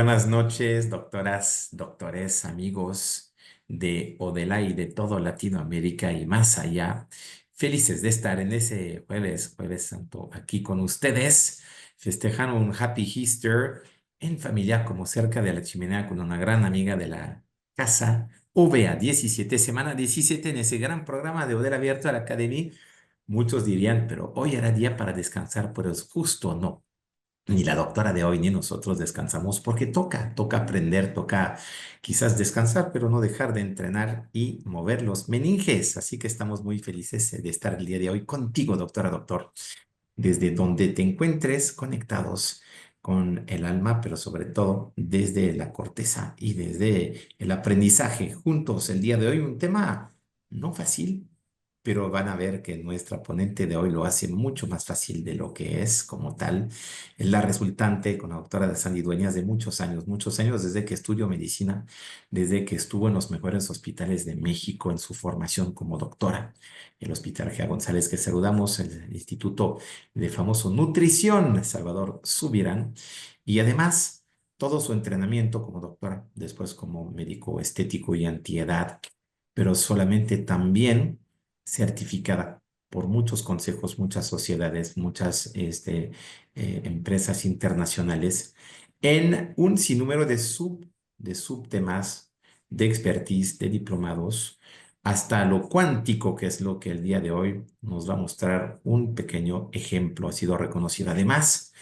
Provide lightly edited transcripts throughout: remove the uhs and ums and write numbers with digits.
buenas noches, doctoras, doctores, amigos de Odela y de todo Latinoamérica y más allá. Felices de estar en ese jueves santo, aquí con ustedes, festejando un Happy Easter en familia, como cerca de la chimenea, con una gran amiga de la casa, OVEA 17, semana 17 en ese gran programa de Odela Abierto a la Academy. Muchos dirían, pero hoy era día para descansar, pero es justo no. Ni la doctora de hoy ni nosotros descansamos porque toca aprender, toca quizás descansar, pero no dejar de entrenar y mover los meninges. Así que estamos muy felices de estar el día de hoy contigo, doctora, doctor, desde donde te encuentres conectados con el alma, pero sobre todo desde la corteza y desde el aprendizaje juntos el día de hoy. Un tema no fácil, pero van a ver que nuestra ponente de hoy lo hace mucho más fácil de lo que es como tal. Es la resultante con la doctora de Sandy Dueñas de muchos años desde que estudió medicina, desde que estuvo en los mejores hospitales de México en su formación como doctora. El Hospital Gea González, que saludamos, el Instituto de famoso Nutrición, Salvador Subirán, y además todo su entrenamiento como doctora, después como médico estético y antiedad, pero solamente también certificada por muchos consejos, muchas sociedades, muchas empresas internacionales en un sinnúmero de subtemas, de expertise, de diplomados, hasta lo cuántico, que es lo que el día de hoy nos va a mostrar un pequeño ejemplo. Ha sido reconocida además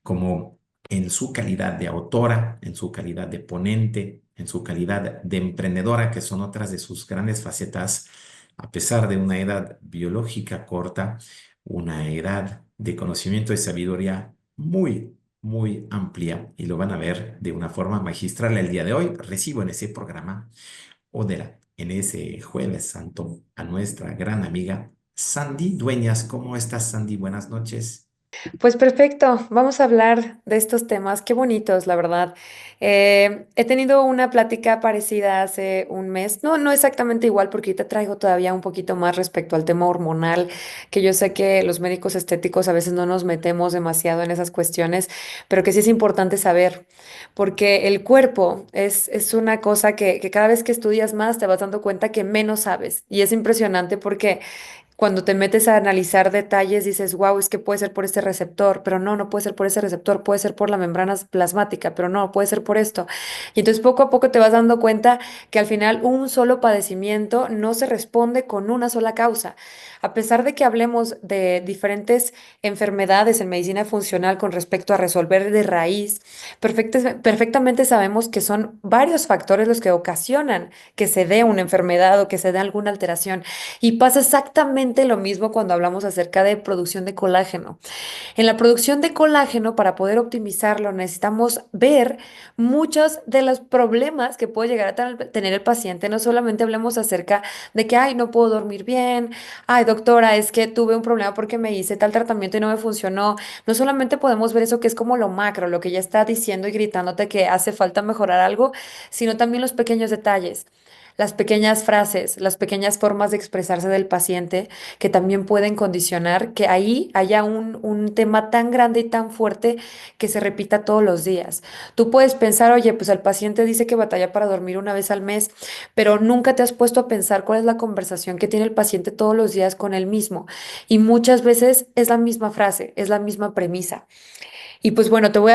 como en su calidad de autora, en su calidad de ponente, en su calidad de emprendedora, que son otras de sus grandes facetas, a pesar de una edad biológica corta, una edad de conocimiento y sabiduría muy amplia, y lo van a ver de una forma magistral el día de hoy. Recibo en ese programa Odela, en ese jueves santo, a nuestra gran amiga Sandy Dueñas. ¿Cómo estás, Sandy? Buenas noches. Pues perfecto, vamos a hablar de estos temas, qué bonitos, la verdad. He tenido una plática parecida hace un mes, no exactamente igual porque ahorita traigo todavía un poquito más respecto al tema hormonal, que yo sé que los médicos estéticos a veces no nos metemos demasiado en esas cuestiones, pero que sí es importante saber, porque el cuerpo es una cosa que cada vez que estudias más te vas dando cuenta que menos sabes y es impresionante porque cuando te metes a analizar detalles, dices, wow, es que puede ser por este receptor, pero no puede ser por ese receptor, puede ser por la membrana plasmática, pero no, puede ser por esto. Y entonces poco a poco te vas dando cuenta que al final un solo padecimiento no se responde con una sola causa. A pesar de que hablemos de diferentes enfermedades en medicina funcional con respecto a resolver de raíz, perfectamente sabemos que son varios factores los que ocasionan que se dé una enfermedad o que se dé alguna alteración. Y pasa exactamente lo mismo cuando hablamos acerca de producción de colágeno. En la producción de colágeno, para poder optimizarlo, necesitamos ver muchos de los problemas que puede llegar a tener el paciente. No solamente hablemos acerca de que, ay, no puedo dormir bien, ay, doctora, es que tuve un problema porque me hice tal tratamiento y no me funcionó. No solamente podemos ver eso que es como lo macro, lo que ya está diciendo y gritándote que hace falta mejorar algo, sino también los pequeños detalles, las pequeñas frases, las pequeñas formas de expresarse del paciente que también pueden condicionar que ahí haya un tema tan grande y tan fuerte que se repita todos los días. Tú puedes pensar, oye, pues el paciente dice que batalla para dormir una vez al mes, pero nunca te has puesto a pensar cuál es la conversación que tiene el paciente todos los días con él mismo. Y muchas veces es la misma frase, es la misma premisa. Y pues bueno, te voy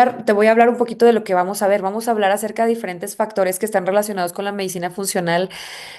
a hablar un poquito de lo que vamos a ver. Vamos a hablar acerca de diferentes factores que están relacionados con la medicina funcional.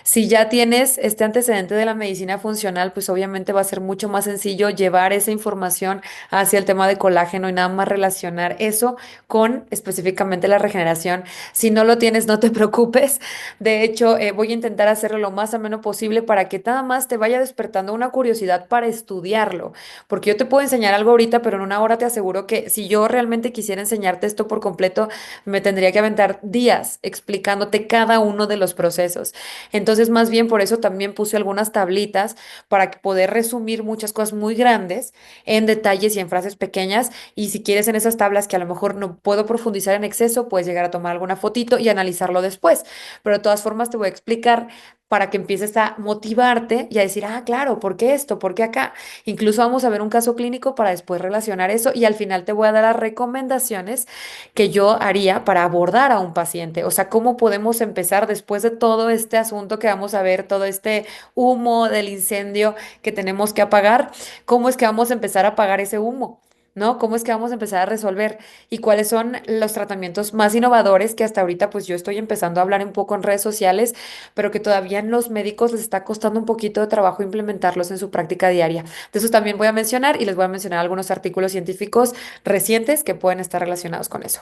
Si ya tienes este antecedente de la medicina funcional, pues obviamente va a ser mucho más sencillo llevar esa información hacia el tema de colágeno y nada más relacionar eso con específicamente la regeneración. Si no lo tienes, no te preocupes. De hecho, voy a intentar hacerlo lo más ameno posible para que nada más te vaya despertando una curiosidad para estudiarlo. Porque yo te puedo enseñar algo ahorita, pero en una hora te aseguro que si yo realmente quisiera enseñarte esto por completo, me tendría que aventar días explicándote cada uno de los procesos. Entonces, más bien por eso también puse algunas tablitas para poder resumir muchas cosas muy grandes en detalles y en frases pequeñas. Y si quieres en esas tablas que a lo mejor no puedo profundizar en exceso, puedes llegar a tomar alguna fotito y analizarlo después. Pero de todas formas te voy a explicar para que empieces a motivarte y a decir, ah, claro, ¿por qué esto? ¿Por qué acá? Incluso vamos a ver un caso clínico para después relacionar eso y al final te voy a dar las recomendaciones que yo haría para abordar a un paciente. O sea, cómo podemos empezar después de todo este asunto que vamos a ver, todo este humo del incendio que tenemos que apagar, cómo es que vamos a empezar a apagar ese humo. ¿No? ¿Cómo es que vamos a empezar a resolver? ¿Y cuáles son los tratamientos más innovadores que hasta ahorita pues yo estoy empezando a hablar un poco en redes sociales, pero que todavía en los médicos les está costando un poquito de trabajo implementarlos en su práctica diaria? De esos también voy a mencionar y les voy a mencionar algunos artículos científicos recientes que pueden estar relacionados con eso.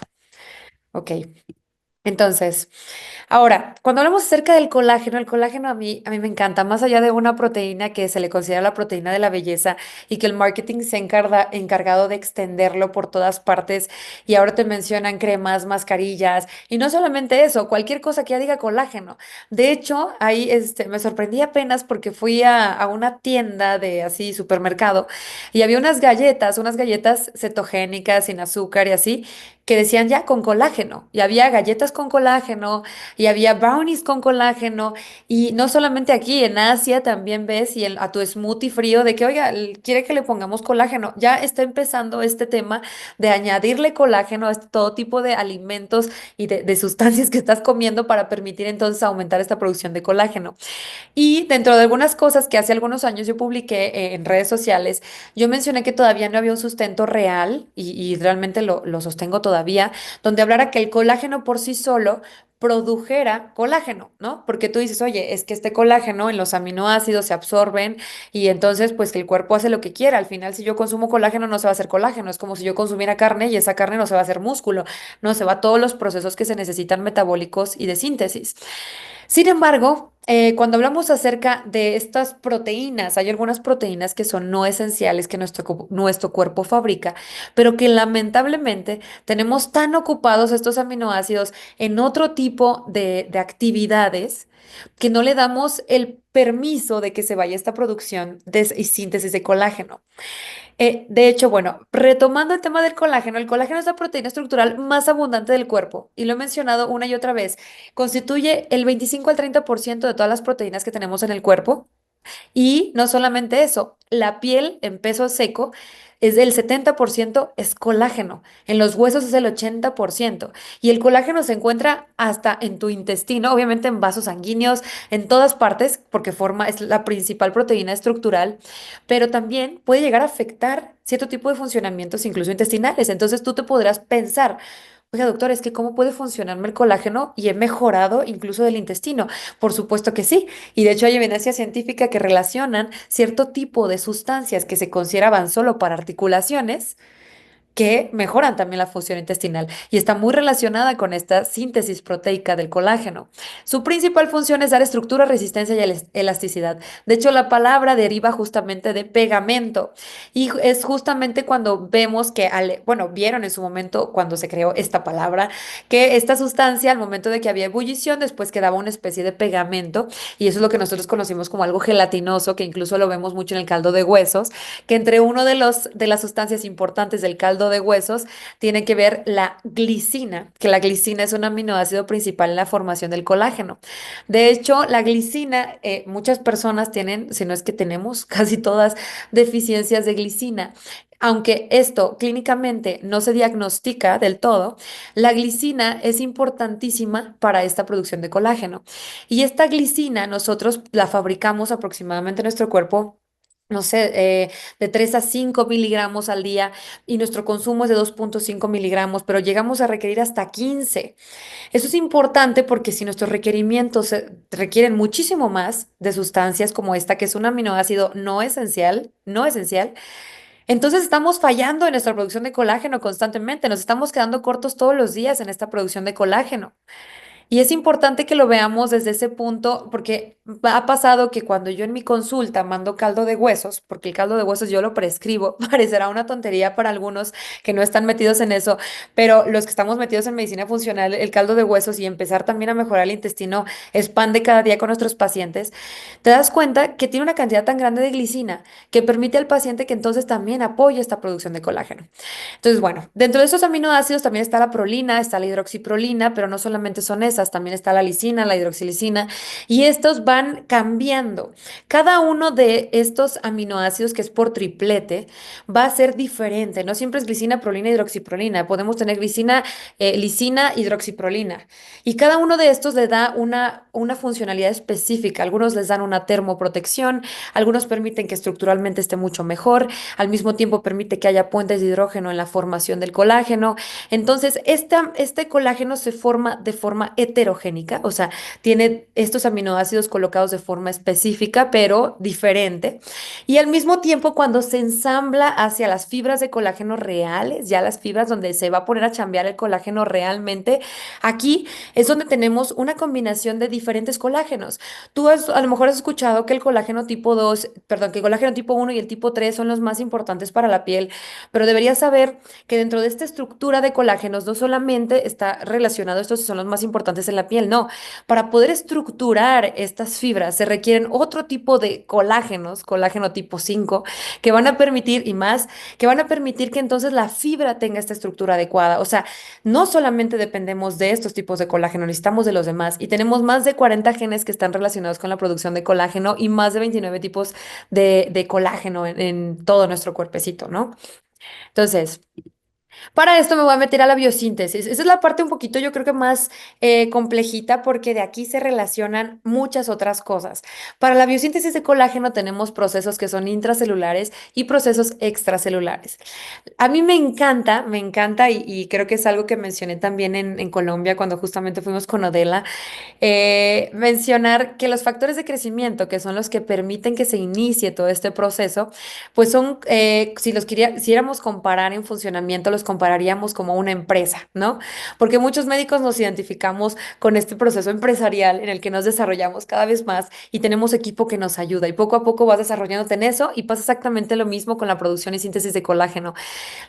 Ok, entonces... Ahora, cuando hablamos acerca del colágeno, el colágeno a mí me encanta, más allá de una proteína que se le considera la proteína de la belleza y que el marketing se encarga, encargado de extenderlo por todas partes y ahora te mencionan cremas, mascarillas y no solamente eso, cualquier cosa que ya diga colágeno. De hecho, ahí me sorprendí apenas porque fui a una tienda de así supermercado y había unas galletas cetogénicas sin azúcar y así que decían ya con colágeno y había galletas con colágeno y había brownies con colágeno. Y no solamente aquí, en Asia también ves y a tu smoothie frío de que, oiga, quiere que le pongamos colágeno. Ya está empezando este tema de añadirle colágeno a todo tipo de alimentos y de sustancias que estás comiendo para permitir entonces aumentar esta producción de colágeno. Y dentro de algunas cosas que hace algunos años yo publiqué en redes sociales, yo mencioné que todavía no había un sustento real y realmente lo sostengo todavía, donde hablara que el colágeno por sí solo produjera colágeno, ¿no? Porque tú dices, oye, es que este colágeno en los aminoácidos se absorben y entonces pues que el cuerpo hace lo que quiera. Al final, si yo consumo colágeno, no se va a hacer colágeno. Es como si yo consumiera carne y esa carne no se va a hacer músculo, no se va a todos los procesos que se necesitan metabólicos y de síntesis. Sin embargo, cuando hablamos acerca de estas proteínas, hay algunas proteínas que son no esenciales que nuestro cuerpo fabrica, pero que lamentablemente tenemos tan ocupados estos aminoácidos en otro tipo de actividades que no le damos el permiso de que se vaya esta producción y síntesis de colágeno. De hecho, bueno, retomando el tema del colágeno, el colágeno es la proteína estructural más abundante del cuerpo y lo he mencionado una y otra vez. Constituye el 25 al 30% de todas las proteínas que tenemos en el cuerpo y no solamente eso, la piel en peso seco es del 70% es colágeno, en los huesos es el 80% y el colágeno se encuentra hasta en tu intestino, obviamente en vasos sanguíneos, en todas partes, porque es la principal proteína estructural, pero también puede llegar a afectar cierto tipo de funcionamientos, incluso intestinales. Entonces tú te podrás pensar, oiga, doctor, es que ¿cómo puede funcionarme el colágeno y he mejorado incluso del intestino? Por supuesto que sí. Y de hecho hay evidencia científica que relacionan cierto tipo de sustancias que se consideraban solo para articulaciones que mejoran también la función intestinal y está muy relacionada con esta síntesis proteica del colágeno. Su principal función es dar estructura, resistencia y elasticidad. De hecho, la palabra deriva justamente de pegamento y es justamente cuando vemos que, bueno, vieron en su momento cuando se creó esta palabra, que esta sustancia al momento de que había ebullición después quedaba una especie de pegamento y eso es lo que nosotros conocimos como algo gelatinoso, que incluso lo vemos mucho en el caldo de huesos, que entre uno de las sustancias importantes del caldo de huesos tiene que ver la glicina, que la glicina es un aminoácido principal en la formación del colágeno. De hecho, la glicina, muchas personas tienen, si no es que tenemos casi todas, deficiencias de glicina. Aunque esto clínicamente no se diagnostica del todo, la glicina es importantísima para esta producción de colágeno. Y esta glicina nosotros la fabricamos aproximadamente en nuestro cuerpo, no sé, de 3 a 5 miligramos al día y nuestro consumo es de 2,5 miligramos, pero llegamos a requerir hasta 15. Eso es importante porque si nuestros requerimientos requieren muchísimo más de sustancias como esta, que es un aminoácido no esencial, entonces estamos fallando en nuestra producción de colágeno constantemente, nos estamos quedando cortos todos los días en esta producción de colágeno. Y es importante que lo veamos desde ese punto, porque ha pasado que cuando yo en mi consulta mando caldo de huesos, porque el caldo de huesos yo lo prescribo, parecerá una tontería para algunos que no están metidos en eso, pero los que estamos metidos en medicina funcional, el caldo de huesos y empezar también a mejorar el intestino es pan de cada día con nuestros pacientes, te das cuenta que tiene una cantidad tan grande de glicina que permite al paciente que entonces también apoye esta producción de colágeno. Entonces, bueno, dentro de esos aminoácidos también está la prolina, está la hidroxiprolina, pero no solamente son esas. grasas, también está la lisina, la hidroxilisina, y estos van cambiando. Cada uno de estos aminoácidos, que es por triplete, va a ser diferente. No siempre es glicina, prolina, hidroxiprolina. Podemos tener glicina, lisina, hidroxiprolina. Y cada uno de estos le da una funcionalidad específica. Algunos les dan una termoprotección, algunos permiten que estructuralmente esté mucho mejor, al mismo tiempo permite que haya puentes de hidrógeno en la formación del colágeno. Entonces, este colágeno se forma de forma heterogénica, o sea, tiene estos aminoácidos colocados de forma específica, pero diferente. Y al mismo tiempo, cuando se ensambla hacia las fibras de colágeno reales, ya las fibras donde se va a poner a chambear el colágeno realmente, aquí es donde tenemos una combinación de diferentes colágenos. A lo mejor has escuchado que el colágeno tipo 2, perdón, que el colágeno tipo 1 y el tipo 3 son los más importantes para la piel, pero deberías saber que dentro de esta estructura de colágenos no solamente está relacionado estos son los más importantes en la piel, no. Para poder estructurar estas fibras se requieren otro tipo de colágenos, colágeno tipo 5, que van a permitir, y más, que van a permitir que entonces la fibra tenga esta estructura adecuada. O sea, no solamente dependemos de estos tipos de colágeno, necesitamos de los demás. Y tenemos más de 40 genes que están relacionados con la producción de colágeno y más de 29 tipos de colágeno en todo nuestro cuerpecito, ¿no? Entonces, para esto me voy a meter a la biosíntesis. Esa es la parte un poquito, yo creo que más complejita, porque de aquí se relacionan muchas otras cosas. Para la biosíntesis de colágeno tenemos procesos que son intracelulares y procesos extracelulares. A mí me encanta y creo que es algo que mencioné también en Colombia cuando justamente fuimos con Odela, mencionar que los factores de crecimiento, que son los que permiten que se inicie todo este proceso, pues son, si los quisiéramos comparar en funcionamiento, los compararíamos como una empresa, ¿no? Porque muchos médicos nos identificamos con este proceso empresarial en el que nos desarrollamos cada vez más y tenemos equipo que nos ayuda y poco a poco vas desarrollándote en eso y pasa exactamente lo mismo con la producción y síntesis de colágeno.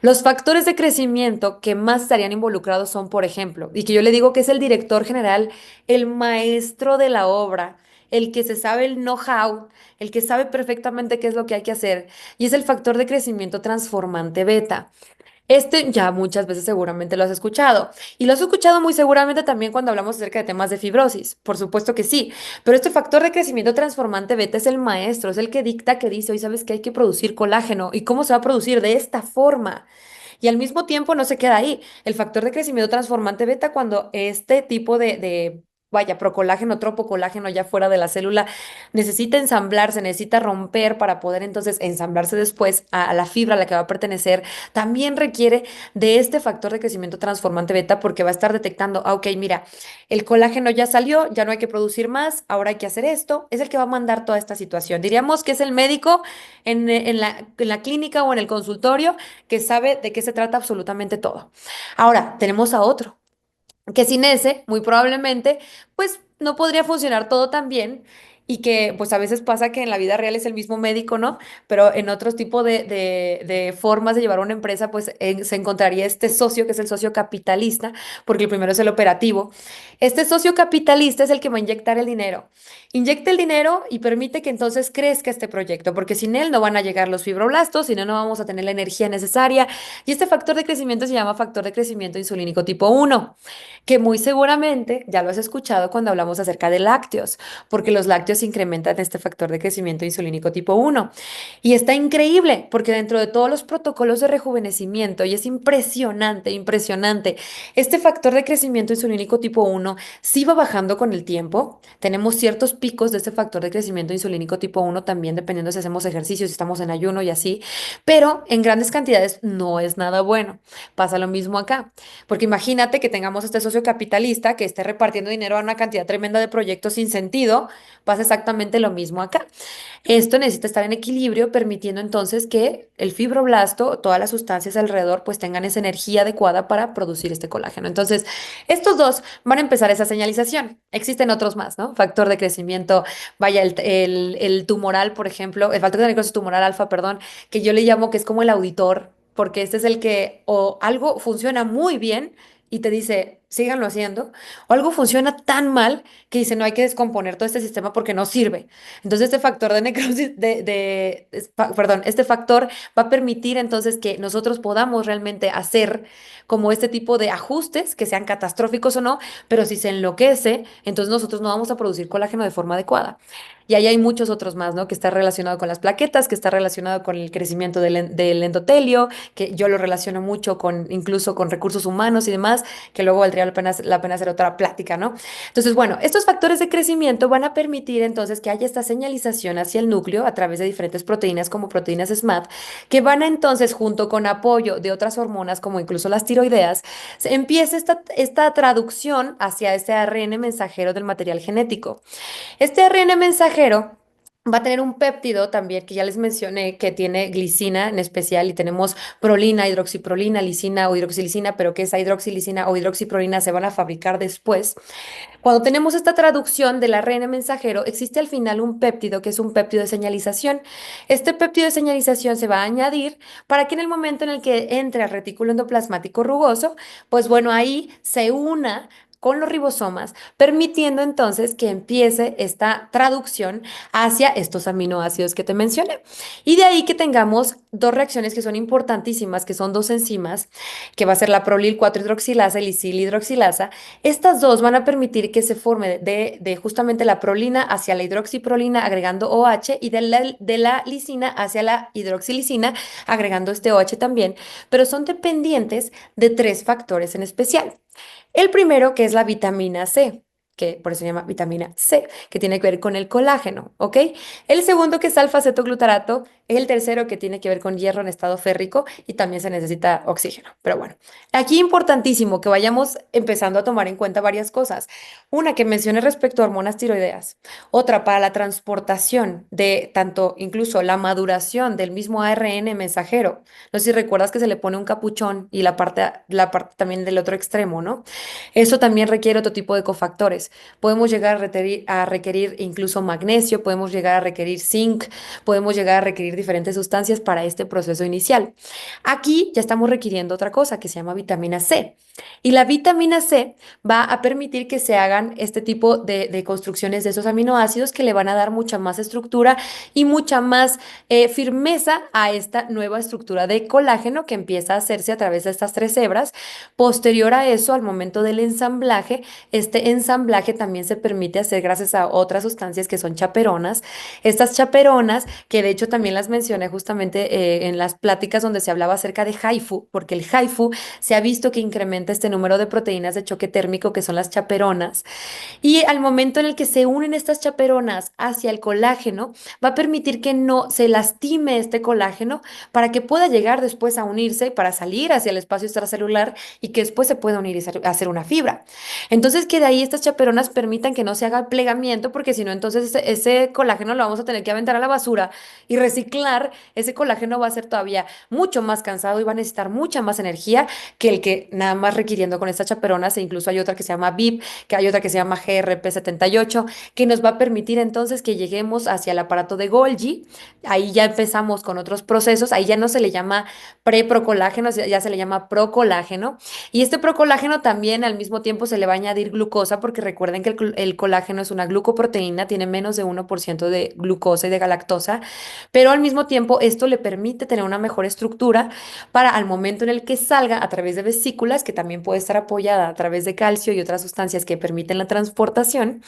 Los factores de crecimiento que más estarían involucrados son, por ejemplo, y que yo le digo que es el director general, el maestro de la obra, el que se sabe el know-how, el que sabe perfectamente qué es lo que hay que hacer, y es el factor de crecimiento transformante beta. Este ya muchas veces seguramente lo has escuchado. Y lo has escuchado muy seguramente también cuando hablamos acerca de temas de fibrosis. Por supuesto que sí. Pero este factor de crecimiento transformante beta es el maestro, es el que dicta, que dice, hoy sabes que hay que producir colágeno. ¿Y cómo se va a producir? De esta forma. Y al mismo tiempo no se queda ahí. El factor de crecimiento transformante beta, cuando este tipo vaya, procolágeno, tropocolágeno ya fuera de la célula, necesita ensamblarse, necesita romper para poder entonces ensamblarse después a la fibra a la que va a pertenecer, también requiere de este factor de crecimiento transformante beta porque va a estar detectando, ok, mira, el colágeno ya salió, ya no hay que producir más, ahora hay que hacer esto. Es el que va a mandar toda esta situación. Diríamos que es el médico en la clínica o en el consultorio que sabe de qué se trata absolutamente todo. Ahora, tenemos a otro, que sin ese, muy probablemente, pues no podría funcionar todo tan bien y que pues a veces pasa que en la vida real es el mismo médico, ¿no? Pero en otros tipos de formas de llevar una empresa, pues se encontraría este socio, que es el socio capitalista, porque el primero es el operativo. Este socio capitalista es el que va a inyectar el dinero. Inyecta el dinero y permite que entonces crezca este proyecto, porque sin él no van a llegar los fibroblastos, si no, no vamos a tener la energía necesaria. Y este factor de crecimiento se llama factor de crecimiento insulínico tipo 1, que muy seguramente ya lo has escuchado cuando hablamos acerca de lácteos, porque los lácteos incrementan este factor de crecimiento insulínico tipo 1. Y está increíble, porque dentro de todos los protocolos de rejuvenecimiento, y es impresionante, impresionante, este factor de crecimiento insulínico tipo 1 sí va bajando con el tiempo. Tenemos ciertos picos de este factor de crecimiento insulínico tipo 1 también, dependiendo si hacemos ejercicio, si estamos en ayuno y así, pero en grandes cantidades no es nada bueno. Pasa lo mismo acá. Porque imagínate que tengamos este socio capitalista que esté repartiendo dinero a una cantidad tremenda de proyectos sin sentido, pasa exactamente lo mismo acá. Esto necesita estar en equilibrio, permitiendo entonces que el fibroblasto, todas las sustancias alrededor, pues tengan esa energía adecuada para producir este colágeno. Entonces, estos dos van a empezar esa señalización. Existen otros más, ¿no? Factor de crecimiento, vaya, el tumoral, por ejemplo, el factor de necrosis tumoral alfa, perdón, que yo le llamo que es como el auditor, porque este es el que o algo funciona muy bien y te dice, síganlo haciendo, o algo funciona tan mal que dicen, no hay que descomponer todo este sistema porque no sirve. Entonces, este factor de necrosis, perdón, este factor va a permitir entonces que nosotros podamos realmente hacer como este tipo de ajustes, que sean catastróficos o no, pero si se enloquece, entonces nosotros no vamos a producir colágeno de forma adecuada. Y ahí hay muchos otros más, ¿no? Que está relacionado con las plaquetas, que está relacionado con el crecimiento del endotelio, que yo lo relaciono mucho con incluso con recursos humanos y demás, que luego valdría la pena hacer otra plática, ¿no? Entonces, bueno, estos factores de crecimiento van a permitir entonces que haya esta señalización hacia el núcleo a través de diferentes proteínas como proteínas SMAD, que van a entonces, junto con apoyo de otras hormonas como incluso las tiroideas, se empieza esta traducción hacia este ARN mensajero del material genético. Este ARN mensajero va a tener un péptido también que ya les mencioné que tiene glicina en especial y tenemos prolina, hidroxiprolina, lisina o hidroxilisina, pero que esa hidroxilisina o hidroxiprolina se van a fabricar después. Cuando tenemos esta traducción del ARN mensajero, existe al final un péptido que es un péptido de señalización. Este péptido de señalización se va a añadir para que en el momento en el que entre al retículo endoplasmático rugoso, pues bueno, ahí se una con los ribosomas, permitiendo entonces que empiece esta traducción hacia estos aminoácidos que te mencioné. Y de ahí que tengamos dos reacciones que son importantísimas, que son dos enzimas, que va a ser la prolil 4 hidroxilasa y lisil hidroxilasa. Estas dos van a permitir que se forme de justamente la prolina hacia la hidroxiprolina agregando OH y de la lisina hacia la hidroxilisina agregando este OH también, pero son dependientes de tres factores en especial. El primero, que es la vitamina C, que por eso se llama vitamina C, que tiene que ver con el colágeno, ¿ok? El segundo, que es alfa-cetoglutarato, el tercero, que tiene que ver con hierro en estado férrico y también se necesita oxígeno. Pero bueno, aquí importantísimo que vayamos empezando a tomar en cuenta varias cosas. Una que mencioné respecto a hormonas tiroideas, otra para la transportación de tanto incluso la maduración del mismo ARN mensajero. No sé si recuerdas que se le pone un capuchón y la parte también del otro extremo, ¿no? Eso también requiere otro tipo de cofactores. Podemos llegar a requerir incluso magnesio, podemos llegar a requerir zinc, podemos llegar a requerir diferentes sustancias para este proceso inicial. Aquí ya estamos requiriendo otra cosa que se llama vitamina C. Y la vitamina C va a permitir que se hagan este tipo de construcciones de esos aminoácidos que le van a dar mucha más estructura y mucha más firmeza a esta nueva estructura de colágeno que empieza a hacerse a través de estas tres hebras. Posterior a eso, al momento del ensamblaje, este ensamblaje también se permite hacer gracias a otras sustancias que son chaperonas. Estas chaperonas, que de hecho también las mencioné justamente en las pláticas donde se hablaba acerca de HIFU, porque el HIFU se ha visto que incrementa este número de proteínas de choque térmico que son las chaperonas. Y al momento en el que se unen estas chaperonas hacia el colágeno, va a permitir que no se lastime este colágeno para que pueda llegar después a unirse para salir hacia el espacio extracelular y que después se pueda unir y hacer una fibra. Entonces, que de ahí estas chaperonas permitan que no se haga plegamiento, porque si no, entonces ese colágeno lo vamos a tener que aventar a la basura y reciclar. Ese colágeno va a ser todavía mucho más cansado y va a necesitar mucha más energía que el que nada más requiriendo con estas chaperonas, e incluso hay otra que se llama VIP, que hay otra que se llama GRP78, que nos va a permitir entonces que lleguemos hacia el aparato de Golgi. Ahí ya empezamos con otros procesos, ahí ya no se le llama preprocolágeno, ya se le llama procolágeno. Y este procolágeno también al mismo tiempo se le va a añadir glucosa, porque recuerden que el colágeno es una glucoproteína, tiene menos de 1% de glucosa y de galactosa, pero al mismo tiempo esto le permite tener una mejor estructura para al momento en el que salga a través de vesículas, que también puede estar apoyada a través de calcio y otras sustancias que permiten la transportación,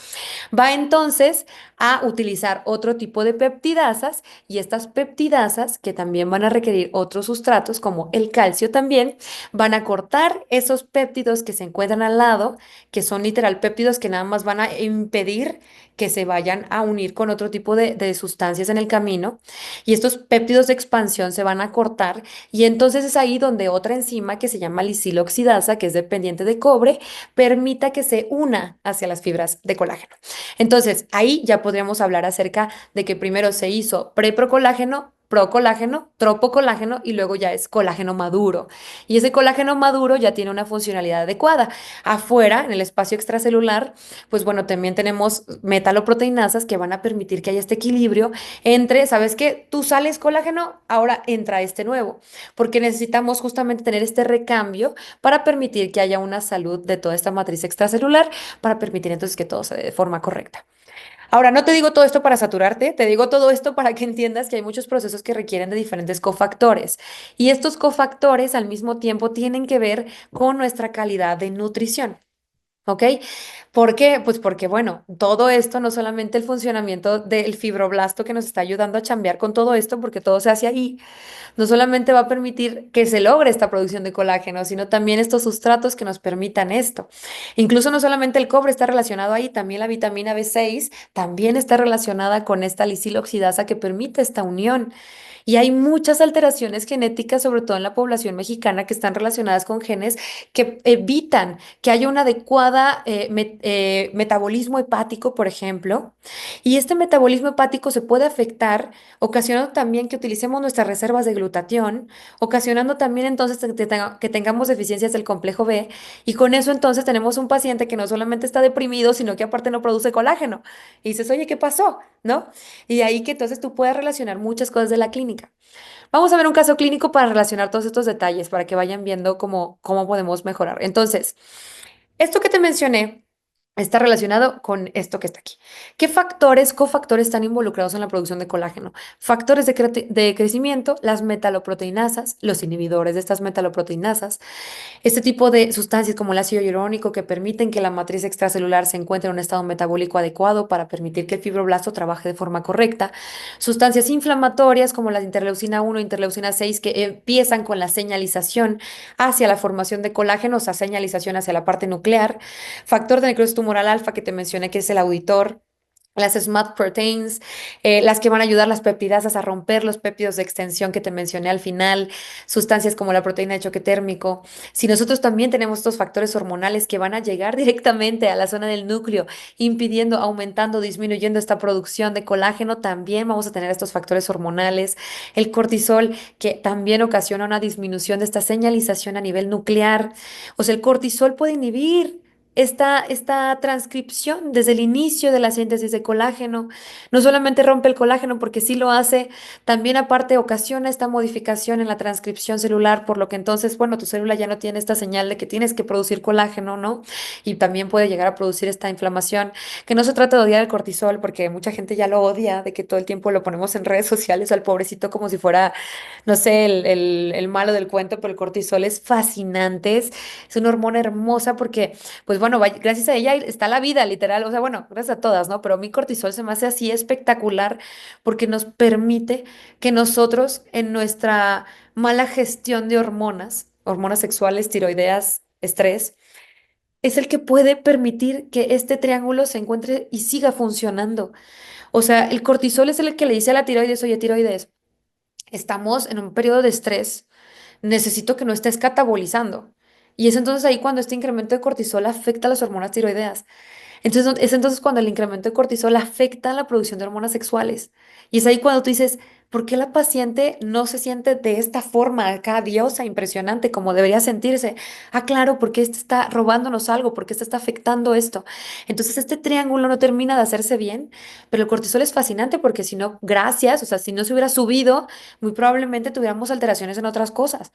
va entonces a utilizar otro tipo de peptidasas y estas peptidasas que también van a requerir otros sustratos como el calcio también, van a cortar esos péptidos que se encuentran al lado, que son literal péptidos que nada más van a impedir que se vayan a unir con otro tipo de sustancias en el camino y estos péptidos de expansión se van a cortar y entonces es ahí donde otra enzima que se llama lisiloxidasa, que es dependiente de cobre, permita que se una hacia las fibras de colágeno. Entonces, ahí ya podríamos hablar acerca de que primero se hizo preprocolágeno, procolágeno, tropocolágeno y luego ya es colágeno maduro. Y ese colágeno maduro ya tiene una funcionalidad adecuada. Afuera, en el espacio extracelular, pues bueno, también tenemos metaloproteinasas que van a permitir que haya este equilibrio entre, ¿sabes qué? Tú sales colágeno, ahora entra este nuevo, porque necesitamos justamente tener este recambio para permitir que haya una salud de toda esta matriz extracelular, para permitir entonces que todo se dé de forma correcta. Ahora, no te digo todo esto para saturarte, te digo todo esto para que entiendas que hay muchos procesos que requieren de diferentes cofactores. Y estos cofactores al mismo tiempo tienen que ver con nuestra calidad de nutrición. ¿Ok? ¿Por qué? Pues porque, bueno, todo esto, no solamente el funcionamiento del fibroblasto que nos está ayudando a chambear con todo esto, porque todo se hace ahí, no solamente va a permitir que se logre esta producción de colágeno, sino también estos sustratos que nos permitan esto. Incluso no solamente el cobre está relacionado ahí, también la vitamina B6 también está relacionada con esta lisiloxidasa que permite esta unión. Y hay muchas alteraciones genéticas, sobre todo en la población mexicana, que están relacionadas con genes que evitan que haya un adecuado metabolismo hepático, por ejemplo. Y este metabolismo hepático se puede afectar, ocasionando también que utilicemos nuestras reservas de glutatión, ocasionando también entonces que tengamos deficiencias del complejo B. Y con eso entonces tenemos un paciente que no solamente está deprimido, sino que aparte no produce colágeno. Y dices, oye, ¿qué pasó? ¿No? Y de ahí que entonces tú puedas relacionar muchas cosas de la clínica. Vamos a ver un caso clínico para relacionar todos estos detalles, para que vayan viendo cómo podemos mejorar. Entonces, esto que te mencioné está relacionado con esto que está aquí. ¿Qué factores, cofactores están involucrados en la producción de colágeno? Factores de crecimiento, las metaloproteinasas, los inhibidores de estas metaloproteinasas, este tipo de sustancias como el ácido hialurónico que permiten que la matriz extracelular se encuentre en un estado metabólico adecuado para permitir que el fibroblasto trabaje de forma correcta. Sustancias inflamatorias como la interleucina 1 e interleucina 6 que empiezan con la señalización hacia la formación de colágeno, o sea, señalización hacia la parte nuclear. Factor de necrosis tumoral alfa que te mencioné que es el auditor. Las SMAD proteins, las que van a ayudar las peptidasas a romper los péptidos de extensión que te mencioné al final, sustancias como la proteína de choque térmico. Si nosotros también tenemos estos factores hormonales que van a llegar directamente a la zona del núcleo, impidiendo, aumentando, disminuyendo esta producción de colágeno, también vamos a tener estos factores hormonales. El cortisol, que también ocasiona una disminución de esta señalización a nivel nuclear. O sea, el cortisol puede inhibir esta transcripción desde el inicio de la síntesis de colágeno. No solamente rompe el colágeno porque sí lo hace, también aparte ocasiona esta modificación en la transcripción celular, por lo que entonces, bueno, tu célula ya no tiene esta señal de que tienes que producir colágeno, ¿no? Y también puede llegar a producir esta inflamación, que no se trata de odiar el cortisol, porque mucha gente ya lo odia, de que todo el tiempo lo ponemos en redes sociales al pobrecito como si fuera, no sé, el malo del cuento, pero el cortisol es fascinante, es una hormona hermosa porque pues bueno, gracias a ella está la vida, literal. O sea, bueno, gracias a todas, ¿no? Pero mi cortisol se me hace así espectacular porque nos permite que nosotros en nuestra mala gestión de hormonas, hormonas sexuales, tiroideas, estrés, es el que puede permitir que este triángulo se encuentre y siga funcionando. O sea, el cortisol es el que le dice a la tiroides, oye, tiroides, estamos en un periodo de estrés, necesito que no estés catabolizando. Y es entonces ahí cuando este incremento de cortisol afecta a las hormonas tiroideas. Entonces, es entonces cuando el incremento de cortisol afecta la producción de hormonas sexuales. Y es ahí cuando tú dices, ¿por qué la paciente no se siente de esta forma acá, diosa, impresionante, como debería sentirse? Ah, claro, porque este está robándonos algo, porque este está afectando esto. Entonces, este triángulo no termina de hacerse bien, pero el cortisol es fascinante porque si no, gracias, o sea, si no se hubiera subido, muy probablemente tuviéramos alteraciones en otras cosas.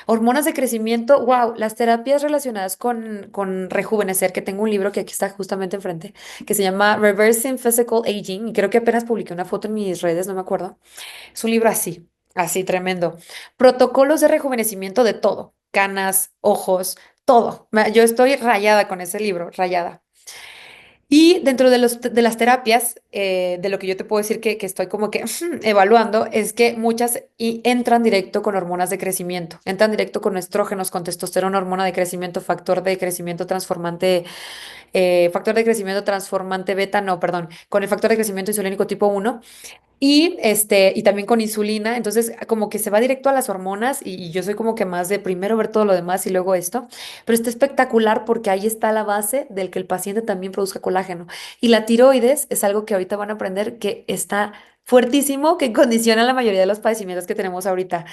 Hormonas de crecimiento, wow, las terapias relacionadas con rejuvenecer, que tengo un libro que aquí está justamente enfrente, que se llama Reversing Physical Aging, y creo que apenas publiqué una foto en mis redes, no me acuerdo. Es un libro así, así tremendo. Protocolos de rejuvenecimiento de todo, canas, ojos, todo. Yo estoy rayada con ese libro, rayada. Y dentro de las terapias, de lo que yo te puedo decir que estoy como que evaluando, es que muchas entran directo con hormonas de crecimiento, entran directo con estrógenos, con testosterona, hormona de crecimiento, factor de crecimiento transformante beta, no, perdón, con el factor de crecimiento insulínico tipo 1 y también con insulina, entonces como que se va directo a las hormonas y yo soy como que más de primero ver todo lo demás y luego esto, pero está espectacular porque ahí está la base del que el paciente también produzca colágeno. Y la tiroides es algo que ahorita van a aprender que está fuertísimo que condiciona la mayoría de los padecimientos que tenemos ahorita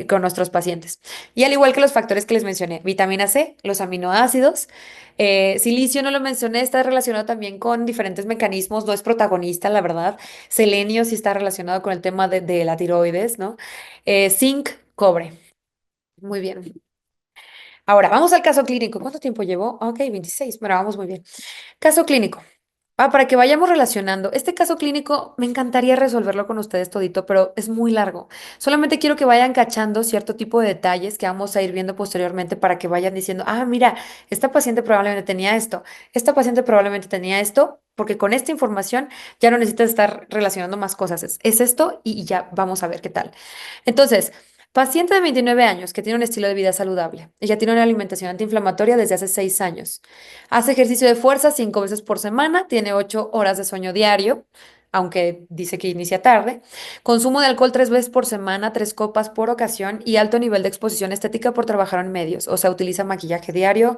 con nuestros pacientes. Y al igual que los factores que les mencioné, vitamina C, los aminoácidos, silicio no lo mencioné, está relacionado también con diferentes mecanismos, no es protagonista, la verdad. Selenio sí está relacionado con el tema de la tiroides, ¿no? Zinc, cobre. Muy bien. Ahora, vamos al caso clínico. ¿Cuánto tiempo llevo? Ok, 26. Bueno, vamos muy bien. Caso clínico. Para que vayamos relacionando. Este caso clínico me encantaría resolverlo con ustedes todito, pero es muy largo. Solamente quiero que vayan cachando cierto tipo de detalles que vamos a ir viendo posteriormente para que vayan diciendo, ah, mira, esta paciente probablemente tenía esto, esta paciente probablemente tenía esto, porque con esta información ya no necesitas estar relacionando más cosas. Es esto y ya vamos a ver qué tal. Entonces, paciente de 29 años que tiene un estilo de vida saludable. Ella tiene una alimentación antiinflamatoria desde hace 6 años. Hace ejercicio de fuerza 5 veces por semana, tiene 8 horas de sueño diario, aunque dice que inicia tarde. Consumo de alcohol 3 veces por semana, 3 copas por ocasión y alto nivel de exposición estética por trabajar en medios. O sea, utiliza maquillaje diario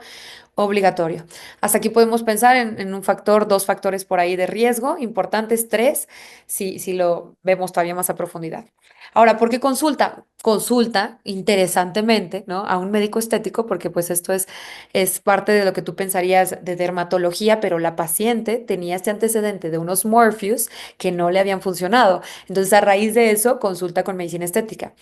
obligatorio. Hasta aquí podemos pensar en un factor, dos factores por ahí de riesgo importantes, tres, si lo vemos todavía más a profundidad. Ahora, ¿por qué consulta? Consulta, interesantemente, ¿no? A un médico estético, porque pues esto es parte de lo que tú pensarías de dermatología, pero la paciente tenía este antecedente de unos Morpheus que no le habían funcionado. Entonces, a raíz de eso, consulta con medicina estética.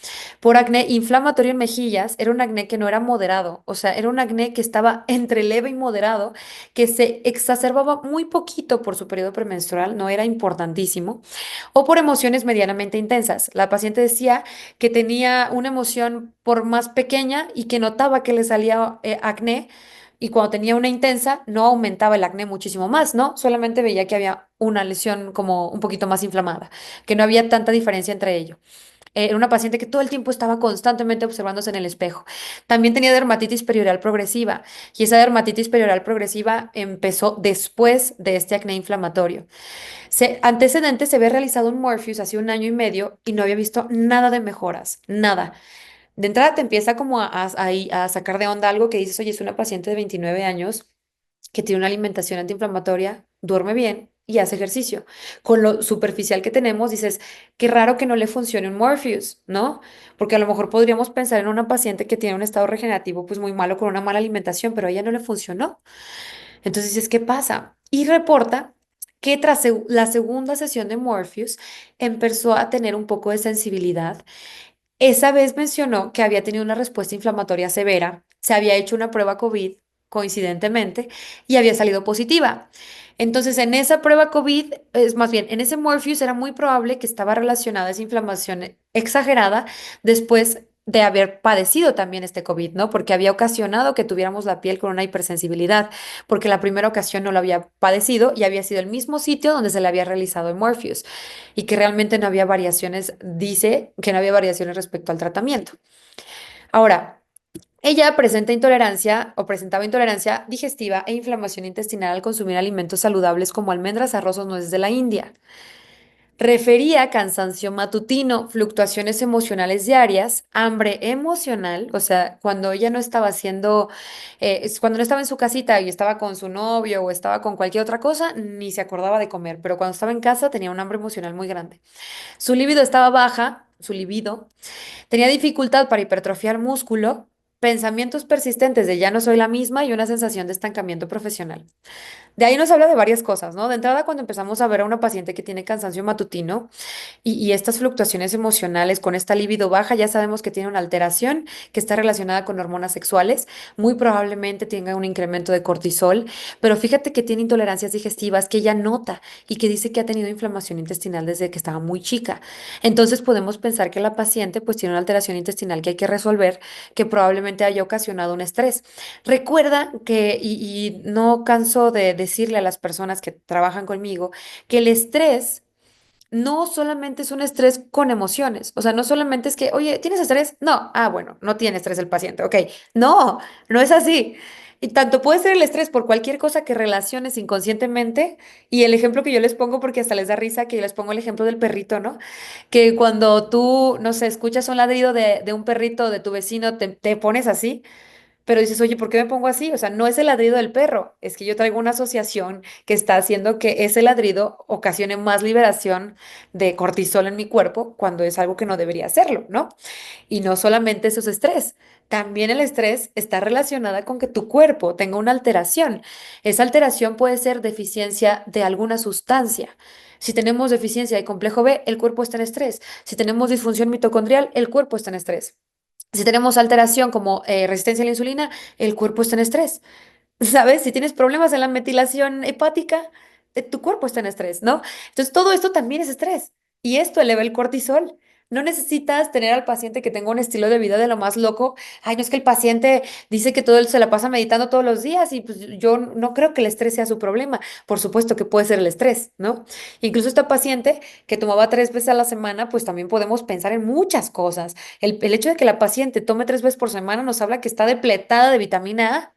Por acné inflamatorio en mejillas, era un acné que no era moderado, o sea, era un acné que estaba entre leve y moderado, que se exacerbaba muy poquito por su periodo premenstrual, no era importantísimo, o por emociones medianamente intensas. La paciente decía que tenía una emoción por más pequeña y que notaba que le salía acné. Y cuando tenía una intensa, no aumentaba el acné muchísimo más, ¿no? Solamente veía que había una lesión como un poquito más inflamada, que no había tanta diferencia entre ellos. Era una paciente que todo el tiempo estaba constantemente observándose en el espejo. También tenía dermatitis perioral progresiva y esa dermatitis perioral progresiva empezó después de este acné inflamatorio. Antecedente se había realizado un Morpheus hace 1 año y medio y no había visto nada de mejoras, nada. De entrada te empieza como a sacar de onda algo que dices, oye, es una paciente de 29 años que tiene una alimentación antiinflamatoria, duerme bien y hace ejercicio. Con lo superficial que tenemos, dices, qué raro que no le funcione un Morpheus, ¿no? Porque a lo mejor podríamos pensar en una paciente que tiene un estado regenerativo pues muy malo con una mala alimentación, pero a ella no le funcionó. Entonces dices, ¿qué pasa? Y reporta que tras la segunda sesión de Morpheus empezó a tener un poco de sensibilidad. Esa vez mencionó que había tenido una respuesta inflamatoria severa, se había hecho una prueba COVID, coincidentemente, y había salido positiva. Entonces, en esa prueba COVID, es más bien, en ese Morpheus era muy probable que estaba relacionada esa inflamación exagerada después de haber padecido también este COVID, ¿no? Porque había ocasionado que tuviéramos la piel con una hipersensibilidad, porque la primera ocasión no lo había padecido y había sido el mismo sitio donde se le había realizado el Morpheus y que realmente no había variaciones, dice que no había variaciones respecto al tratamiento. Ahora, ella presenta intolerancia o presentaba intolerancia digestiva e inflamación intestinal al consumir alimentos saludables como almendras, arroz o nueces de la India. Refería cansancio matutino, fluctuaciones emocionales diarias, hambre emocional, o sea, cuando ella no estaba haciendo, cuando no estaba en su casita y estaba con su novio o estaba con cualquier otra cosa, ni se acordaba de comer, pero cuando estaba en casa tenía un hambre emocional muy grande. Su libido estaba baja, su libido, tenía dificultad para hipertrofiar músculo, pensamientos persistentes de ya no soy la misma y una sensación de estancamiento profesional. De ahí nos habla de varias cosas, ¿no? De entrada, cuando empezamos a ver a una paciente que tiene cansancio matutino y estas fluctuaciones emocionales con esta libido baja, ya sabemos que tiene una alteración que está relacionada con hormonas sexuales, muy probablemente tenga un incremento de cortisol, pero fíjate que tiene intolerancias digestivas que ella nota y que dice que ha tenido inflamación intestinal desde que estaba muy chica. Entonces podemos pensar que la paciente pues tiene una alteración intestinal que hay que resolver, que probablemente haya ocasionado un estrés. Recuerda que, y no canso de decirle a las personas que trabajan conmigo, que el estrés no solamente es un estrés con emociones, o sea, no solamente es que, oye, ¿tienes estrés? No, bueno, no tiene estrés el paciente, ok. No, no es así. Y tanto puede ser el estrés por cualquier cosa que relaciones inconscientemente, y el ejemplo que yo les pongo, porque hasta les da risa, que yo les pongo el ejemplo del perrito, ¿no? Que cuando tú, no sé, escuchas un ladrido de un perrito de tu vecino, te pones así. Pero dices, oye, ¿por qué me pongo así? O sea, no es el ladrido del perro, es que yo traigo una asociación que está haciendo que ese ladrido ocasione más liberación de cortisol en mi cuerpo cuando es algo que no debería hacerlo, ¿no? Y no solamente eso es estrés, también el estrés está relacionada con que tu cuerpo tenga una alteración. Esa alteración puede ser deficiencia de alguna sustancia. Si tenemos deficiencia de complejo B, el cuerpo está en estrés. Si tenemos disfunción mitocondrial, el cuerpo está en estrés. Si tenemos alteración como resistencia a la insulina, el cuerpo está en estrés. ¿Sabes? Si tienes problemas en la metilación hepática, tu cuerpo está en estrés, ¿no? Entonces, todo esto también es estrés y esto eleva el cortisol. No necesitas tener al paciente que tenga un estilo de vida de lo más loco. Ay, no es que el paciente dice que todo él se la pasa meditando todos los días y pues yo no creo que el estrés sea su problema. Por supuesto que puede ser el estrés, ¿no? Incluso esta paciente que tomaba 3 veces a la semana, pues también podemos pensar en muchas cosas. El hecho de que la paciente tome 3 veces por semana nos habla que está depletada de vitamina A.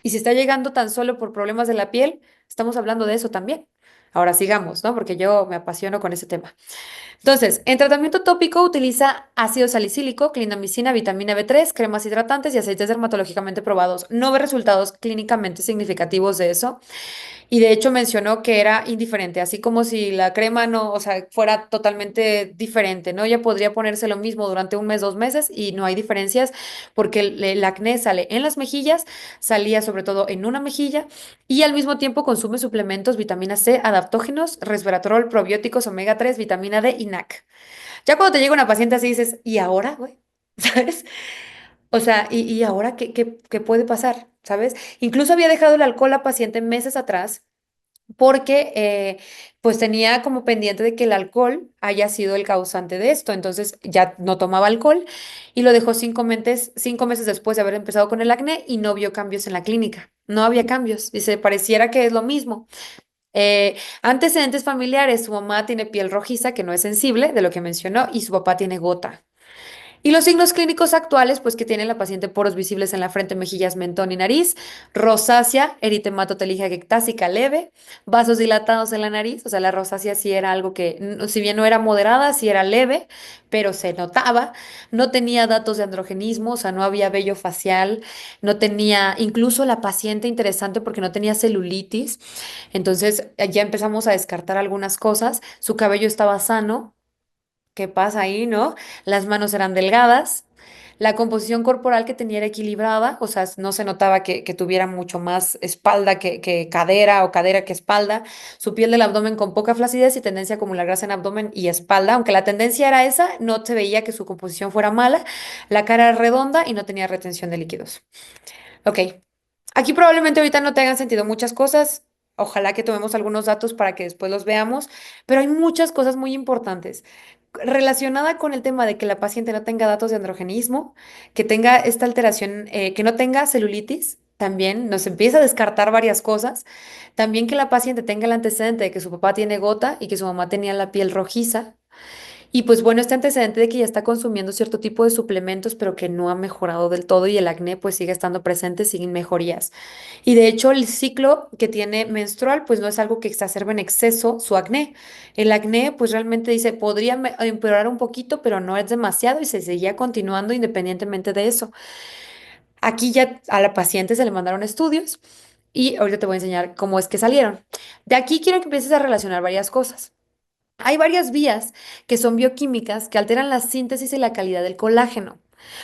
Y si está llegando tan solo por problemas de la piel, estamos hablando de eso también. Ahora sigamos, ¿no? Porque yo me apasiono con ese tema. Entonces, en tratamiento tópico utiliza ácido salicílico, clindamicina, vitamina B3, cremas hidratantes y aceites dermatológicamente probados. No ve resultados clínicamente significativos de eso. Y de hecho mencionó que era indiferente, así como si la crema no, o sea, fuera totalmente diferente, ¿no? Ella podría ponerse lo mismo durante un mes, 2 meses y no hay diferencias porque el acné sale en las mejillas, salía sobre todo en una mejilla y al mismo tiempo consume suplementos, vitamina C, adaptógenos, resveratrol, probióticos, omega 3, vitamina D y NAC. Ya cuando te llega una paciente así dices, ¿y ahora, güey? ¿Sabes? O sea, ¿y ahora qué puede pasar? ¿Sabes? Incluso había dejado el alcohol a paciente meses atrás porque pues tenía como pendiente de que el alcohol haya sido el causante de esto. Entonces ya no tomaba alcohol y lo dejó 5 meses después de haber empezado con el acné y no vio cambios en la clínica. No había cambios. Dice, pareciera que es lo mismo. Antecedentes familiares, su mamá tiene piel rojiza que no es sensible, de lo que mencionó, y su papá tiene gota. Y los signos clínicos actuales, pues que tiene la paciente poros visibles en la frente, mejillas, mentón y nariz, rosácea, eritematotelige ectásica leve, vasos dilatados en la nariz, o sea, la rosácea sí era algo que, si bien no era moderada, sí era leve, pero se notaba, no tenía datos de androgenismo, o sea, no había vello facial, no tenía, incluso la paciente interesante porque no tenía celulitis, entonces ya empezamos a descartar algunas cosas, su cabello estaba sano. ¿Qué pasa ahí, no? Las manos eran delgadas, la composición corporal que tenía era equilibrada, o sea, no se notaba que tuviera mucho más espalda que cadera o cadera que espalda, su piel del abdomen con poca flacidez y tendencia a acumular grasa en abdomen y espalda, aunque la tendencia era esa, no se veía que su composición fuera mala, la cara era redonda y no tenía retención de líquidos. Ok, aquí probablemente ahorita no te hagan sentido muchas cosas. Ojalá que tomemos algunos datos para que después los veamos, pero hay muchas cosas muy importantes relacionada con el tema de que la paciente no tenga datos de androgenismo, que tenga esta alteración, que no tenga celulitis. También nos empieza a descartar varias cosas. También que la paciente tenga el antecedente de que su papá tiene gota y que su mamá tenía la piel rojiza. Y pues bueno, este antecedente de que ya está consumiendo cierto tipo de suplementos, pero que no ha mejorado del todo y el acné pues sigue estando presente sin mejorías. Y de hecho el ciclo que tiene menstrual pues no es algo que exacerbe en exceso su acné. El acné pues realmente dice podría empeorar un poquito, pero no es demasiado y se seguía continuando independientemente de eso. Aquí ya a la paciente se le mandaron estudios y ahorita te voy a enseñar cómo es que salieron. De aquí quiero que empieces a relacionar varias cosas. Hay varias vías que son bioquímicas que alteran la síntesis y la calidad del colágeno.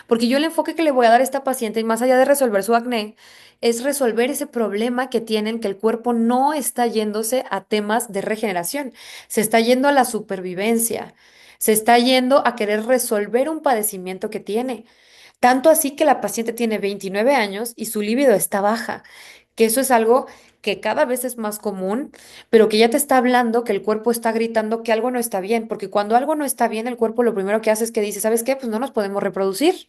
Porque yo el enfoque que le voy a dar a esta paciente, y más allá de resolver su acné, es resolver ese problema que tienen, que el cuerpo no está yéndose a temas de regeneración, se está yendo a la supervivencia, se está yendo a querer resolver un padecimiento que tiene. Tanto así que la paciente tiene 29 años y su libido está baja, que eso es algo que cada vez es más común, pero que ya te está hablando que el cuerpo está gritando que algo no está bien, porque cuando algo no está bien, el cuerpo lo primero que hace es que dice, ¿sabes qué? Pues no nos podemos reproducir.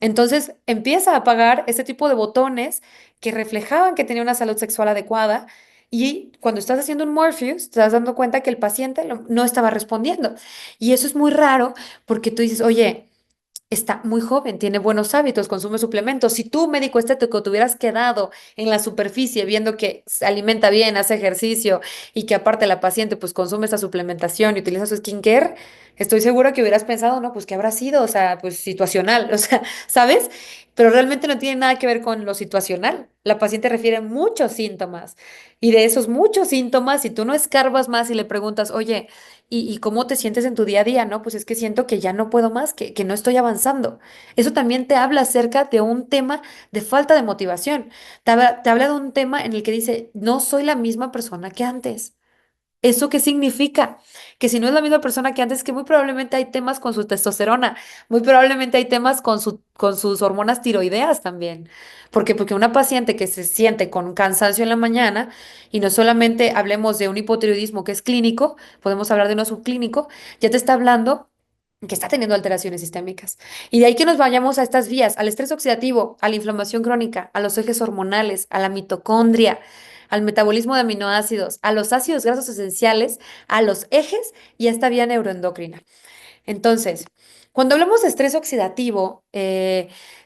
Entonces empieza a apagar ese tipo de botones que reflejaban que tenía una salud sexual adecuada. Y cuando estás haciendo un Morpheus, te estás dando cuenta que el paciente no estaba respondiendo. Y eso es muy raro porque tú dices, oye, está muy joven, tiene buenos hábitos, consume suplementos. Si tú, médico estético, te hubieras quedado en la superficie viendo que se alimenta bien, hace ejercicio y que aparte la paciente pues consume esa suplementación y utiliza su skincare, Estoy segura que hubieras pensado, no, pues ¿qué habrá sido? O sea, pues situacional, o sea, ¿sabes? Pero realmente no tiene nada que ver con lo situacional. La paciente refiere muchos síntomas y de esos muchos síntomas, si tú no escarbas más y le preguntas, oye, ¿y cómo te sientes en tu día a día? No, pues es que siento que ya no puedo más, que no estoy avanzando. Eso también te habla acerca de un tema de falta de motivación. Te habla de un tema en el que dice, no soy la misma persona que antes. ¿Eso qué significa? Que si no es la misma persona que antes, que muy probablemente hay temas con su testosterona, muy probablemente hay temas con sus hormonas tiroideas también. Porque una paciente que se siente con cansancio en la mañana, y no solamente hablemos de un hipotiroidismo que es clínico, podemos hablar de uno subclínico, ya te está hablando que está teniendo alteraciones sistémicas. Y de ahí que nos vayamos a estas vías, al estrés oxidativo, a la inflamación crónica, a los ejes hormonales, a la mitocondria, al metabolismo de aminoácidos, a los ácidos grasos esenciales, a los ejes y a esta vía neuroendocrina. Entonces, cuando hablamos de estrés oxidativo,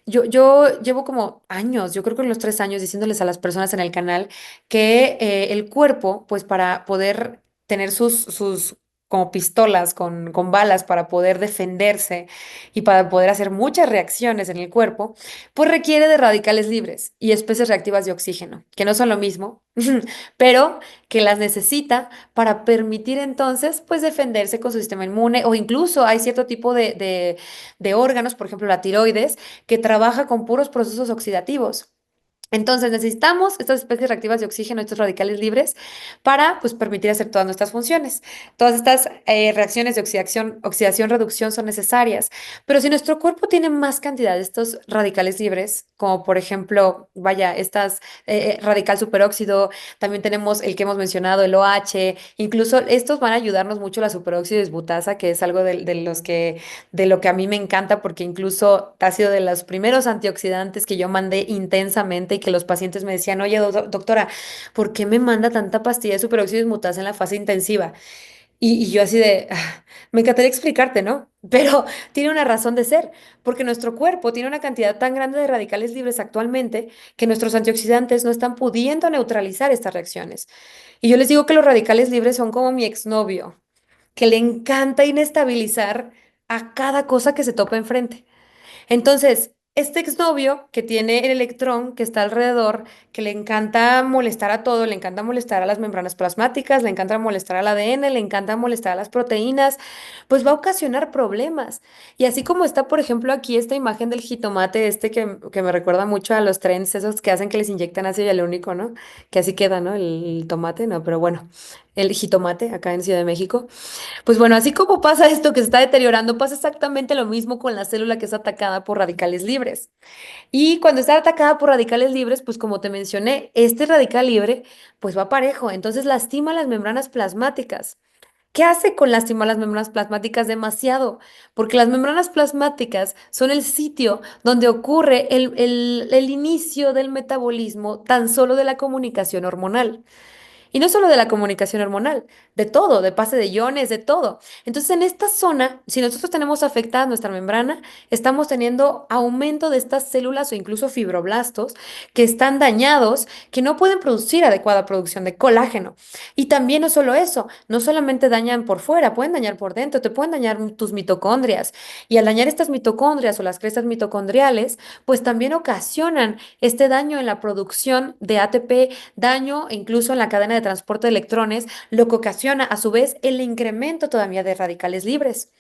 yo llevo como años, yo creo que unos 3 años diciéndoles a las personas en el canal que el cuerpo, pues para poder tener sus como pistolas con balas para poder defenderse y para poder hacer muchas reacciones en el cuerpo, pues requiere de radicales libres y especies reactivas de oxígeno, que no son lo mismo, pero que las necesita para permitir entonces, pues, defenderse con su sistema inmune o incluso hay cierto tipo de órganos, por ejemplo, la tiroides, que trabaja con puros procesos oxidativos. Entonces necesitamos estas especies reactivas de oxígeno, estos radicales libres, para pues, permitir hacer todas nuestras funciones. Todas estas reacciones de oxidación, reducción son necesarias. Pero si nuestro cuerpo tiene más cantidad de estos radicales libres, como por ejemplo, vaya, estas radical superóxido, también tenemos el que hemos mencionado, el OH, incluso estos van a ayudarnos mucho la superóxido dismutasa, que es algo de lo que a mí me encanta porque incluso ha sido de los primeros antioxidantes que yo mandé intensamente y que los pacientes me decían, oye, doctora, ¿por qué me manda tanta pastilla de superóxido dismutasa en la fase intensiva? Y yo así de, me encantaría explicarte, ¿no? Pero tiene una razón de ser, porque nuestro cuerpo tiene una cantidad tan grande de radicales libres actualmente que nuestros antioxidantes no están pudiendo neutralizar estas reacciones. Y yo les digo que los radicales libres son como mi exnovio que le encanta inestabilizar a cada cosa que se topa enfrente. Entonces, este exnovio que tiene el electrón que está alrededor, que le encanta molestar a todo, le encanta molestar a las membranas plasmáticas, le encanta molestar al ADN, le encanta molestar a las proteínas, pues va a ocasionar problemas. Y así como está, por ejemplo, aquí esta imagen del jitomate, este que me recuerda mucho a los trends, esos que hacen que les inyectan ácido hialurónico, ¿no? Que así queda, ¿no? El tomate, no, pero bueno, el jitomate acá en Ciudad de México. Pues bueno, así como pasa esto que se está deteriorando, pasa exactamente lo mismo con la célula que es atacada por radicales libres. Y cuando está atacada por radicales libres, pues como te mencioné, este radical libre pues va parejo, entonces lastima las membranas plasmáticas. ¿Qué hace con lastimar las membranas plasmáticas? Demasiado, porque las membranas plasmáticas son el sitio donde ocurre el inicio del metabolismo tan solo de la comunicación hormonal. Y no solo de la comunicación hormonal, de todo, de pase de iones, de todo. Entonces, en esta zona, si nosotros tenemos afectada nuestra membrana, estamos teniendo aumento de estas células o incluso fibroblastos que están dañados, que no pueden producir adecuada producción de colágeno. Y también no solo eso, no solamente dañan por fuera, pueden dañar por dentro, te pueden dañar tus mitocondrias. Y al dañar estas mitocondrias o las crestas mitocondriales, pues también ocasionan este daño en la producción de ATP, daño incluso en la cadena de transporte de electrones, lo que ocasiona a su vez el incremento todavía de radicales libres.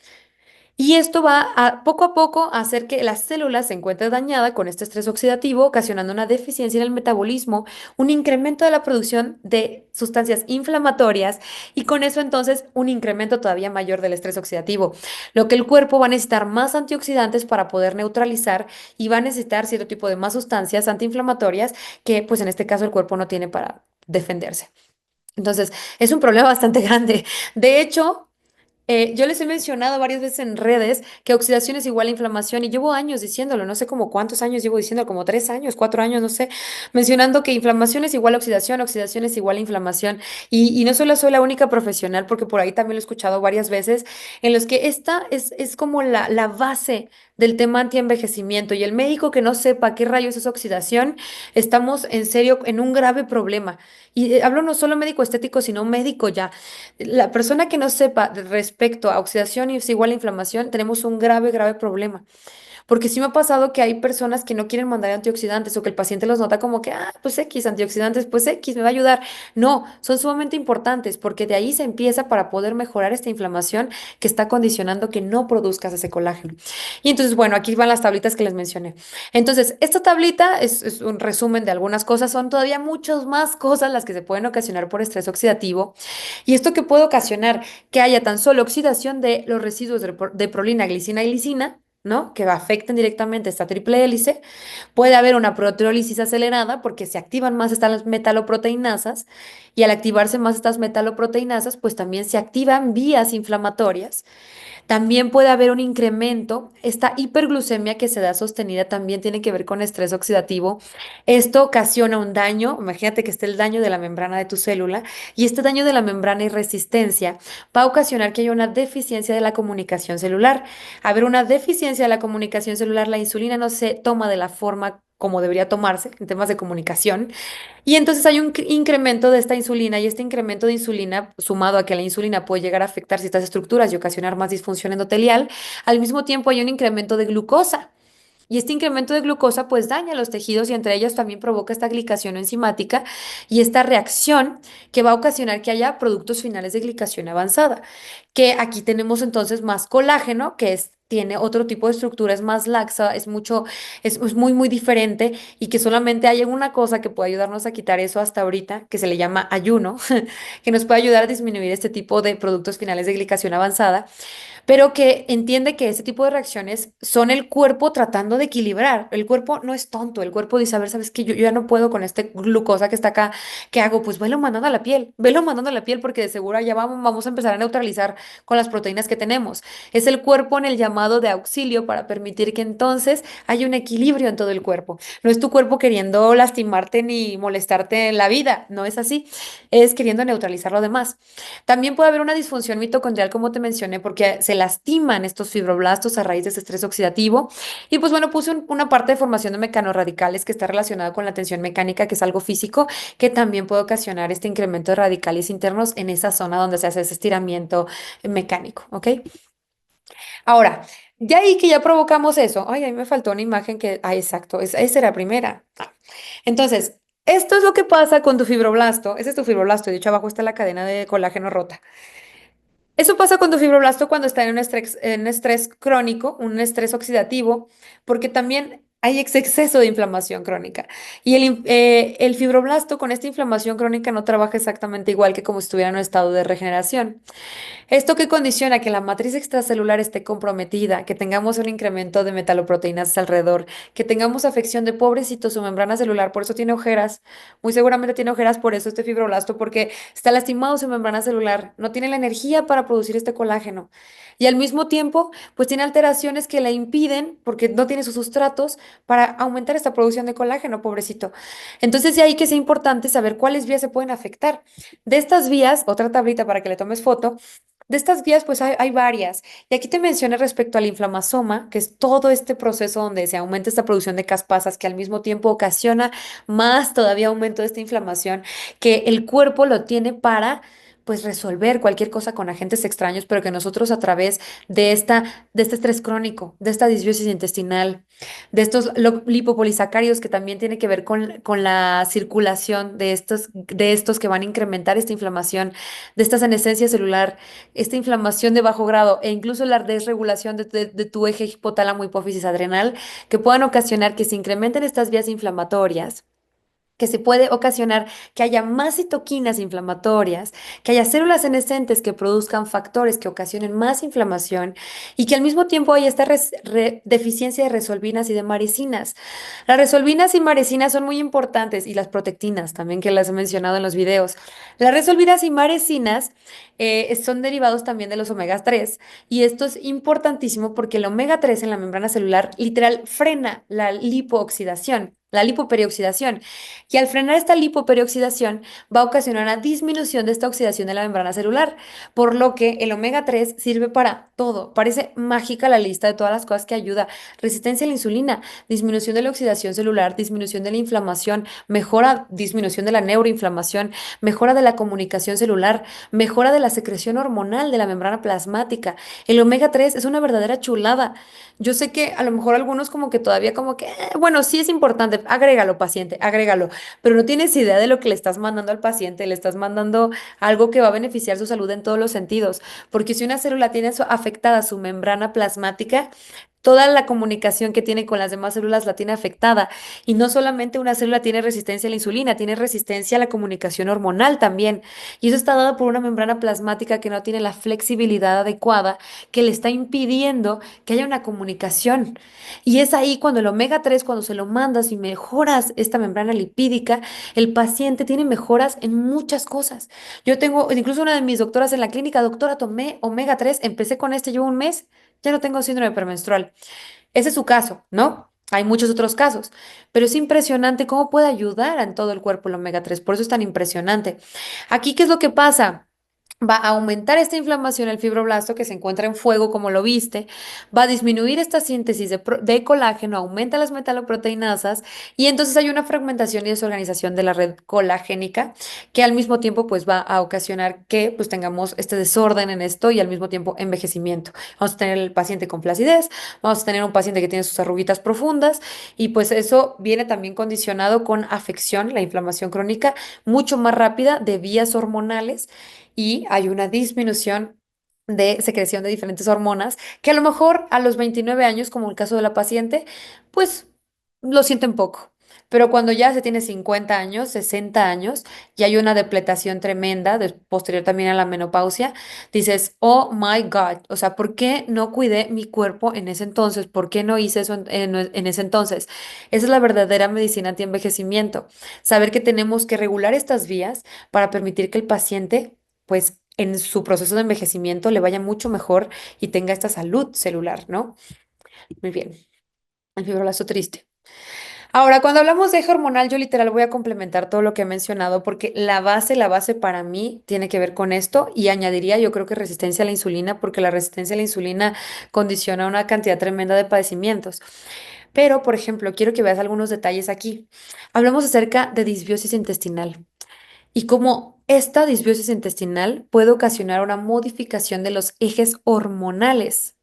Y esto va a poco a hacer que la célula se encuentre dañada con este estrés oxidativo, ocasionando una deficiencia en el metabolismo, un incremento de la producción de sustancias inflamatorias y con eso entonces un incremento todavía mayor del estrés oxidativo, lo que el cuerpo va a necesitar más antioxidantes para poder neutralizar y va a necesitar cierto tipo de más sustancias antiinflamatorias que pues en este caso el cuerpo no tiene para defenderse. Entonces, es un problema bastante grande. De hecho, yo les he mencionado varias veces en redes que oxidación es igual a inflamación y llevo años diciéndolo, no sé como cuántos años llevo diciendo, como 3 años, 4 años, no sé, mencionando que inflamación es igual a oxidación, oxidación es igual a inflamación y no solo soy la única profesional porque por ahí también lo he escuchado varias veces en los que esta es como la base del tema antienvejecimiento y el médico que no sepa qué rayos es oxidación, estamos en serio en un grave problema. Y hablo no solo médico estético, sino médico ya. La persona que no sepa respecto a oxidación y es igual a inflamación, tenemos un grave, grave problema. Porque sí me ha pasado que hay personas que no quieren mandar antioxidantes o que el paciente los nota como que, pues X, antioxidantes, pues X, me va a ayudar. No, son sumamente importantes porque de ahí se empieza para poder mejorar esta inflamación que está condicionando que no produzcas ese colágeno. Y entonces, bueno, aquí van las tablitas que les mencioné. Entonces, esta tablita es un resumen de algunas cosas, son todavía muchas más cosas las que se pueden ocasionar por estrés oxidativo. Y esto que puede ocasionar que haya tan solo oxidación de los residuos de prolina, glicina y lisina, ¿no? Que afecten directamente esta triple hélice. Puede haber una proteólisis acelerada porque se activan más estas metaloproteinasas y al activarse más estas metaloproteinasas, pues también se activan vías inflamatorias. También puede haber un incremento. Esta hiperglucemia que se da sostenida también tiene que ver con estrés oxidativo. Esto ocasiona un daño. Imagínate que esté el daño de la membrana de tu célula y este daño de la membrana y resistencia va a ocasionar que haya una deficiencia de la comunicación celular. A ver, una deficiencia de la comunicación celular, la insulina no se toma de la forma como debería tomarse en temas de comunicación. Y entonces hay un incremento de esta insulina y este incremento de insulina, sumado a que la insulina puede llegar a afectar ciertas estructuras y ocasionar más disfunción endotelial, al mismo tiempo hay un incremento de glucosa. Y este incremento de glucosa pues daña los tejidos y entre ellos también provoca esta glicación enzimática y esta reacción que va a ocasionar que haya productos finales de glicación avanzada. Que aquí tenemos entonces más colágeno, que tiene otro tipo de estructura, es más laxa, es muy, muy diferente y que solamente hay una cosa que puede ayudarnos a quitar eso hasta ahorita, que se le llama ayuno, que nos puede ayudar a disminuir este tipo de productos finales de glicación avanzada pero que entiende que ese tipo de reacciones son el cuerpo tratando de equilibrar. El cuerpo no es tonto, el cuerpo dice, a ver, ¿sabes qué? Yo ya no puedo con este glucosa que está acá, ¿qué hago? Pues velo mandando a la piel, velo mandando a la piel porque de seguro ya vamos a empezar a neutralizar con las proteínas que tenemos. Es el cuerpo en el llamado de auxilio para permitir que entonces haya un equilibrio en todo el cuerpo. No es tu cuerpo queriendo lastimarte ni molestarte en la vida, no es así, es queriendo neutralizar lo demás. También puede haber una disfunción mitocondrial, como te mencioné, porque se lastiman estos fibroblastos a raíz de ese estrés oxidativo. Y pues bueno, puse una parte de formación de mecanorradicales que está relacionada con la tensión mecánica, que es algo físico, que también puede ocasionar este incremento de radicales internos en esa zona donde se hace ese estiramiento mecánico, ¿ok? Ahora, ya ahí que ya provocamos eso, ay, ahí me faltó una imagen exacto, esa era la primera. Entonces, esto es lo que pasa con tu fibroblasto. Ese es tu fibroblasto. De hecho, abajo está la cadena de colágeno rota. Eso pasa con tu fibroblasto cuando está en un estrés crónico, un estrés oxidativo, porque también hay exceso de inflamación crónica. Y el fibroblasto con esta inflamación crónica no trabaja exactamente igual que como si estuviera en un estado de regeneración. Esto que condiciona que la matriz extracelular esté comprometida, que tengamos un incremento de metaloproteínas alrededor, que tengamos afección de pobrecito su membrana celular, por eso tiene ojeras, muy seguramente tiene ojeras por eso este fibroblasto, porque está lastimado su membrana celular, no tiene la energía para producir este colágeno. Y al mismo tiempo, pues tiene alteraciones que le impiden, porque no tiene sus sustratos, para aumentar esta producción de colágeno, pobrecito. Entonces, de ahí que es importante saber cuáles vías se pueden afectar. De estas vías, otra tablita para que le tomes foto, de estas vías, pues hay varias. Y aquí te mencioné respecto al inflamasoma, que es todo este proceso donde se aumenta esta producción de caspasas, que al mismo tiempo ocasiona más todavía aumento de esta inflamación, que el cuerpo lo tiene para, pues, resolver cualquier cosa con agentes extraños, pero que nosotros a través de este estrés crónico, de esta disbiosis intestinal, de estos lipopolisacáridos que también tiene que ver con la circulación de estos que van a incrementar esta inflamación, de esta senescencia celular, esta inflamación de bajo grado e incluso la desregulación de tu eje hipotálamo hipófisis adrenal, que puedan ocasionar que se incrementen estas vías inflamatorias, que se puede ocasionar que haya más citoquinas inflamatorias, que haya células senescentes que produzcan factores que ocasionen más inflamación y que al mismo tiempo haya esta deficiencia de resolvinas y de maricinas. Las resolvinas y maricinas son muy importantes y las protectinas también que las he mencionado en los videos. Las resolvinas y maricinas son derivados también de los omega 3 y esto es importantísimo porque el omega 3 en la membrana celular literal frena la lipooxidación. la lipoperioxidación. Y al frenar esta lipoperioxidación va a ocasionar una disminución de esta oxidación de la membrana celular, por lo que el omega 3 sirve para todo. Parece mágica la lista de todas las cosas que ayuda. Resistencia a la insulina, disminución de la oxidación celular, disminución de la inflamación, mejora, disminución de la neuroinflamación, mejora de la comunicación celular, mejora de la secreción hormonal de la membrana plasmática. El omega 3 es una verdadera chulada. Yo sé que a lo mejor algunos como que todavía como que, bueno, sí es importante, agrégalo, paciente, agrégalo, pero no tienes idea de lo que le estás mandando al paciente, le estás mandando algo que va a beneficiar su salud en todos los sentidos, porque si una célula tiene afectada su membrana plasmática, toda la comunicación que tiene con las demás células la tiene afectada. Y no solamente una célula tiene resistencia a la insulina, tiene resistencia a la comunicación hormonal también. Y eso está dado por una membrana plasmática que no tiene la flexibilidad adecuada, que le está impidiendo que haya una comunicación. Y es ahí cuando el omega 3 cuando se lo mandas y mejoras esta membrana lipídica, el paciente tiene mejoras en muchas cosas. Yo tengo, incluso una de mis doctoras en la clínica, doctora, tomé omega 3 empecé con este, llevo un mes, ya no tengo síndrome premenstrual. Ese es su caso, ¿no? Hay muchos otros casos, pero es impresionante cómo puede ayudar en todo el cuerpo el omega 3, por eso es tan impresionante. Aquí, ¿qué es lo que pasa? Va a aumentar esta inflamación, el fibroblasto que se encuentra en fuego, como lo viste, va a disminuir esta síntesis de colágeno, aumenta las metaloproteinasas y entonces hay una fragmentación y desorganización de la red colagénica que al mismo tiempo pues va a ocasionar que pues tengamos este desorden en esto y al mismo tiempo envejecimiento. Vamos a tener el paciente con flacidez, vamos a tener un paciente que tiene sus arruguitas profundas y pues eso viene también condicionado con afección, la inflamación crónica mucho más rápida de vías hormonales y hay una disminución de secreción de diferentes hormonas que a lo mejor a los 29 años, como el caso de la paciente, pues lo sienten poco. Pero cuando ya se tiene 50 años, 60 años, y hay una depletación tremenda, posterior también a la menopausia, dices, oh my God, o sea, ¿por qué no cuidé mi cuerpo en ese entonces? ¿Por qué no hice eso en ese entonces? Esa es la verdadera medicina anti-envejecimiento. Saber que tenemos que regular estas vías para permitir que el paciente pues en su proceso de envejecimiento le vaya mucho mejor y tenga esta salud celular, ¿no? Muy bien, el fibroblasto triste. Ahora, cuando hablamos de eje hormonal, yo literal voy a complementar todo lo que he mencionado porque la base para mí tiene que ver con esto y añadiría yo creo que resistencia a la insulina porque la resistencia a la insulina condiciona una cantidad tremenda de padecimientos. Pero, por ejemplo, quiero que veas algunos detalles aquí. Hablamos acerca de disbiosis intestinal y cómo esta disbiosis intestinal puede ocasionar una modificación de los ejes hormonales.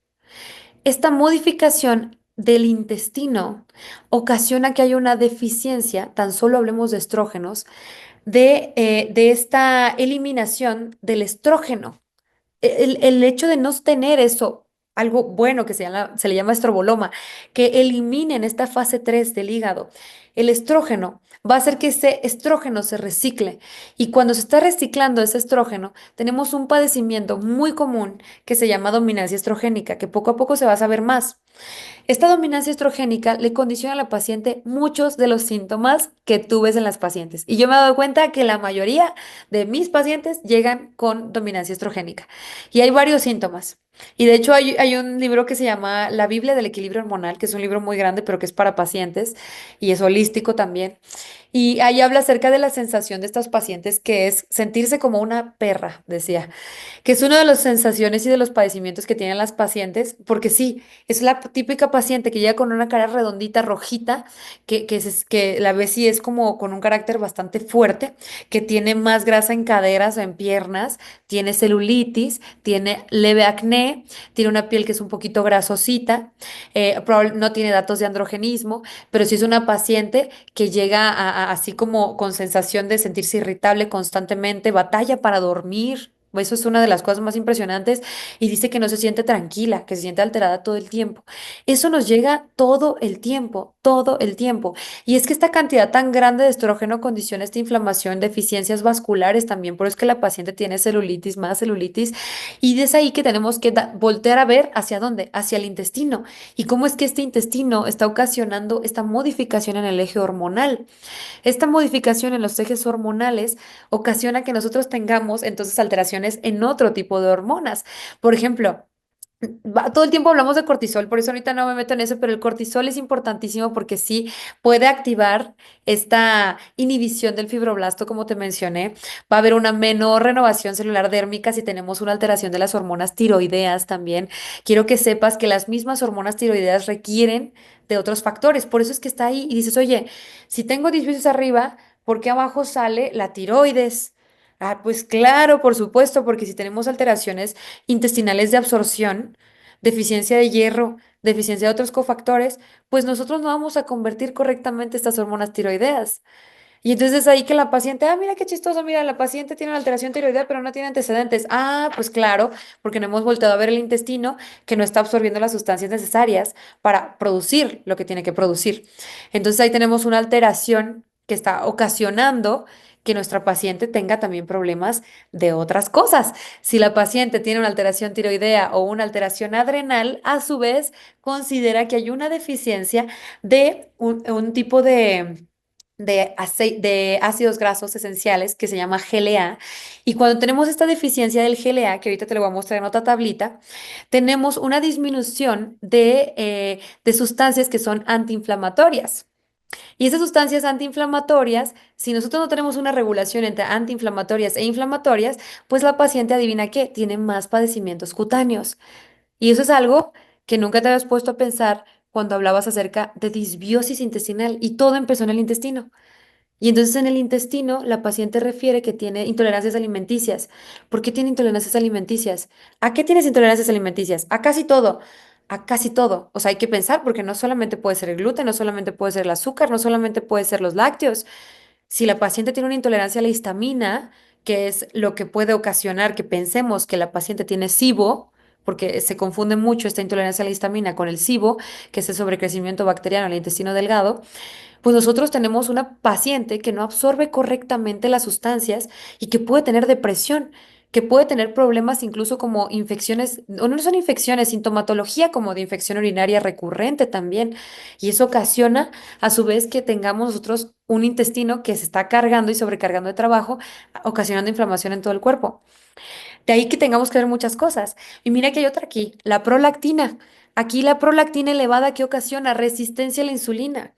Esta modificación del intestino ocasiona que haya una deficiencia, tan solo hablemos de estrógenos, de esta eliminación del estrógeno. El hecho de no tener eso, algo bueno que se le llama estroboloma, que eliminen esta fase 3 del hígado, el estrógeno va a hacer que ese estrógeno se recicle. Y cuando se está reciclando ese estrógeno, tenemos un padecimiento muy común que se llama dominancia estrogénica, que poco a poco se va a saber más. Esta dominancia estrogénica le condiciona a la paciente muchos de los síntomas que tú ves en las pacientes. Y yo me he dado cuenta que la mayoría de mis pacientes llegan con dominancia estrogénica. Y hay varios síntomas. Y de hecho hay un libro que se llama La Biblia del Equilibrio Hormonal, que es un libro muy grande, pero que es para pacientes y es holístico también. Y ahí habla acerca de la sensación de estos pacientes, que es sentirse como una perra, decía que es una de las sensaciones y de los padecimientos que tienen las pacientes, porque sí, es la típica paciente que llega con una cara redondita, rojita, que la ves sí es como con un carácter bastante fuerte, que tiene más grasa en caderas o en piernas, tiene celulitis, tiene leve acné, tiene una piel que es un poquito grasosita, no tiene datos de androgenismo, pero sí es una paciente que llega así como con sensación de sentirse irritable constantemente, batalla para dormir. Eso es una de las cosas más impresionantes y dice que no se siente tranquila, que se siente alterada todo el tiempo. Eso nos llega todo el tiempo, todo el tiempo. Y es que esta cantidad tan grande de estrógeno condiciona esta inflamación, deficiencias vasculares también, por eso es que la paciente tiene celulitis, más celulitis, y es ahí que tenemos que voltear a ver hacia dónde, hacia el intestino. Y cómo es que este intestino está ocasionando esta modificación en el eje hormonal. Esta modificación en los ejes hormonales ocasiona que nosotros tengamos entonces alteraciones en otro tipo de hormonas. Por ejemplo, Todo el tiempo hablamos de cortisol, por eso ahorita no me meto en eso, pero el cortisol es importantísimo porque sí puede activar esta inhibición del fibroblasto, como te mencioné. Va a haber una menor renovación celular dérmica si tenemos una alteración de las hormonas tiroideas también. Quiero que sepas que las mismas hormonas tiroideas requieren de otros factores, por eso es que está ahí y dices, oye, si tengo disbiosis arriba, ¿por qué abajo sale la tiroides? Ah, pues claro, por supuesto, porque si tenemos alteraciones intestinales de absorción, deficiencia de hierro, deficiencia de otros cofactores, pues nosotros no vamos a convertir correctamente estas hormonas tiroideas. Y entonces es ahí que la paciente, ah, mira qué chistoso, mira, la paciente tiene una alteración tiroidea, pero no tiene antecedentes. Ah, pues claro, porque no hemos volteado a ver el intestino que no está absorbiendo las sustancias necesarias para producir lo que tiene que producir. Entonces ahí tenemos una alteración que está ocasionando que nuestra paciente tenga también problemas de otras cosas. Si la paciente tiene una alteración tiroidea o una alteración adrenal, a su vez considera que hay una deficiencia de un tipo de ácidos grasos esenciales que se llama GLA. Y cuando tenemos esta deficiencia del GLA, que ahorita te lo voy a mostrar en otra tablita, tenemos una disminución de sustancias que son antiinflamatorias. Y esas sustancias antiinflamatorias, si nosotros no tenemos una regulación entre antiinflamatorias e inflamatorias, pues la paciente adivina qué, tiene más padecimientos cutáneos. Y eso es algo que nunca te habías puesto a pensar cuando hablabas acerca de disbiosis intestinal y todo empezó en el intestino. Y entonces en el intestino la paciente refiere que tiene intolerancias alimenticias. ¿Por qué tiene intolerancias alimenticias? ¿A qué tienes intolerancias alimenticias? A casi todo. A casi todo. O sea, hay que pensar porque no solamente puede ser el gluten, no solamente puede ser el azúcar, no solamente puede ser los lácteos. Si la paciente tiene una intolerancia a la histamina, que es lo que puede ocasionar que pensemos que la paciente tiene SIBO, porque se confunde mucho esta intolerancia a la histamina con el SIBO, que es el sobrecrecimiento bacteriano en el intestino delgado, pues nosotros tenemos una paciente que no absorbe correctamente las sustancias y que puede tener depresión, que puede tener problemas incluso como infecciones, o no son infecciones, sintomatología como de infección urinaria recurrente también. Y eso ocasiona a su vez que tengamos nosotros un intestino que se está cargando y sobrecargando de trabajo, ocasionando inflamación en todo el cuerpo. De ahí que tengamos que ver muchas cosas. Y mira que hay otra aquí, la prolactina. Aquí la prolactina elevada que ocasiona resistencia a la insulina.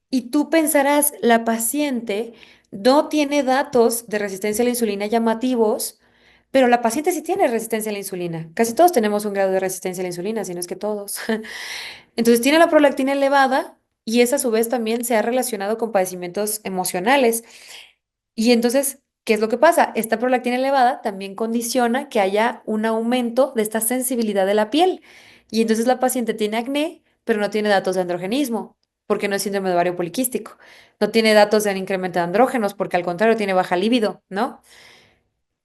Y tú pensarás, la paciente no tiene datos de resistencia a la insulina llamativos, pero la paciente sí tiene resistencia a la insulina. Casi todos tenemos un grado de resistencia a la insulina, si no es que todos. Entonces tiene la prolactina elevada y esa a su vez también se ha relacionado con padecimientos emocionales. Y entonces, ¿qué es lo que pasa? Esta prolactina elevada también condiciona que haya un aumento de esta sensibilidad de la piel. Y entonces la paciente tiene acné, pero no tiene datos de androgenismo, porque no es síndrome de ovario poliquístico. No tiene datos de un incremento de andrógenos, porque al contrario tiene baja libido, ¿no?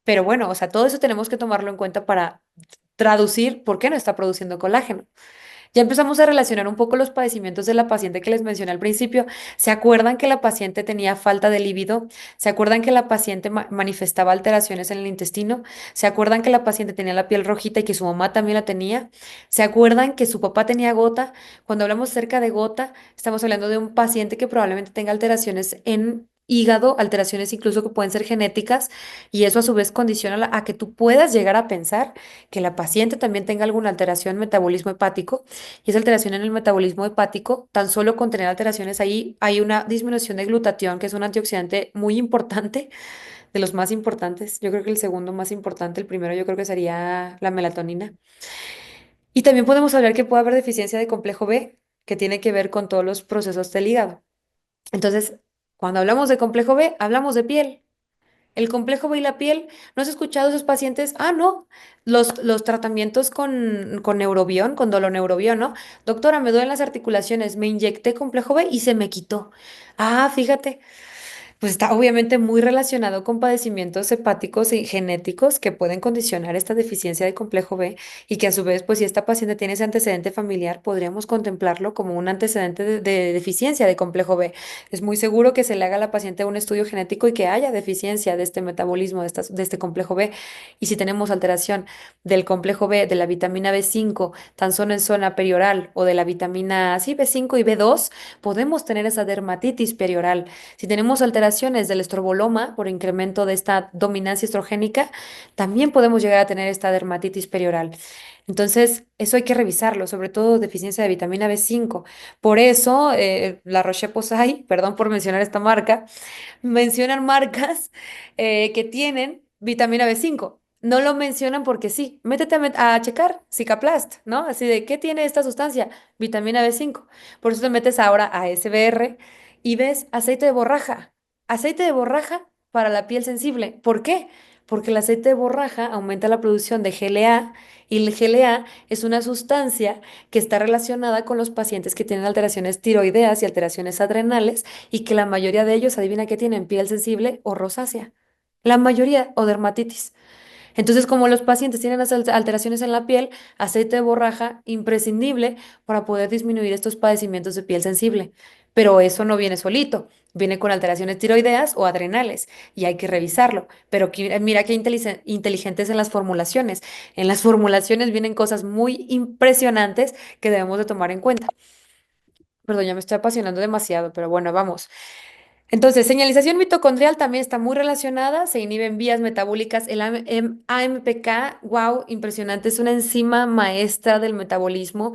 Pero bueno, o sea, todo eso tenemos que tomarlo en cuenta para traducir por qué no está produciendo colágeno. Ya empezamos a relacionar un poco los padecimientos de la paciente que les mencioné al principio. ¿Se acuerdan que la paciente tenía falta de líbido? ¿Se acuerdan que la paciente manifestaba alteraciones en el intestino? ¿Se acuerdan que la paciente tenía la piel rojita y que su mamá también la tenía? ¿Se acuerdan que su papá tenía gota? Cuando hablamos acerca de gota, estamos hablando de un paciente que probablemente tenga alteraciones en hígado, alteraciones incluso que pueden ser genéticas, y eso a su vez condiciona a que tú puedas llegar a pensar que la paciente también tenga alguna alteración en metabolismo hepático y esa alteración en el metabolismo hepático, tan solo con tener alteraciones ahí, hay una disminución de glutatión, que es un antioxidante muy importante, de los más importantes. Yo creo que el segundo más importante, el primero yo creo que sería la melatonina. Y también podemos hablar que puede haber deficiencia de complejo B, que tiene que ver con todos los procesos del hígado. Entonces, cuando hablamos de complejo B, hablamos de piel. El complejo B y la piel, ¿no has escuchado a esos pacientes? Ah, no, los tratamientos con neurobión, con doloneurobión, ¿no? Doctora, me duelen las articulaciones, me inyecté complejo B y se me quitó. Ah, fíjate, pues está obviamente muy relacionado con padecimientos hepáticos y genéticos que pueden condicionar esta deficiencia de complejo B y que a su vez, pues si esta paciente tiene ese antecedente familiar, podríamos contemplarlo como un antecedente de deficiencia de complejo B. Es muy seguro que se le haga a la paciente un estudio genético y que haya deficiencia de este metabolismo, de este complejo B. Y si tenemos alteración del complejo B, de la vitamina B5, tan solo en zona perioral o de la vitamina, sí, B5 y B2, podemos tener esa dermatitis perioral. Si tenemos alteración alteraciones del estroboloma por incremento de esta dominancia estrogénica, también podemos llegar a tener esta dermatitis perioral. Entonces, eso hay que revisarlo, sobre todo deficiencia de vitamina B5. Por eso, la Roche-Posay, perdón por mencionar esta marca, mencionan marcas que tienen vitamina B5. No lo mencionan porque sí. Métete a checar Cicaplast, ¿no? Así de, ¿qué tiene esta sustancia? Vitamina B5. Por eso te metes ahora a SBR y ves aceite de borraja. Aceite de borraja para la piel sensible. ¿Por qué? Porque el aceite de borraja aumenta la producción de GLA y el GLA es una sustancia que está relacionada con los pacientes que tienen alteraciones tiroideas y alteraciones adrenales y que la mayoría de ellos, adivina qué tienen, piel sensible o rosácea. La mayoría, o dermatitis. Entonces, como los pacientes tienen las alteraciones en la piel, aceite de borraja imprescindible para poder disminuir estos padecimientos de piel sensible. Pero eso no viene solito, viene con alteraciones tiroideas o adrenales y hay que revisarlo. Pero mira qué inteligentes en las formulaciones. En las formulaciones vienen cosas muy impresionantes que debemos de tomar en cuenta. Perdón, ya me estoy apasionando demasiado, pero bueno, vamos. Entonces, señalización mitocondrial también está muy relacionada, se inhiben vías metabólicas. El AMPK, wow, impresionante, es una enzima maestra del metabolismo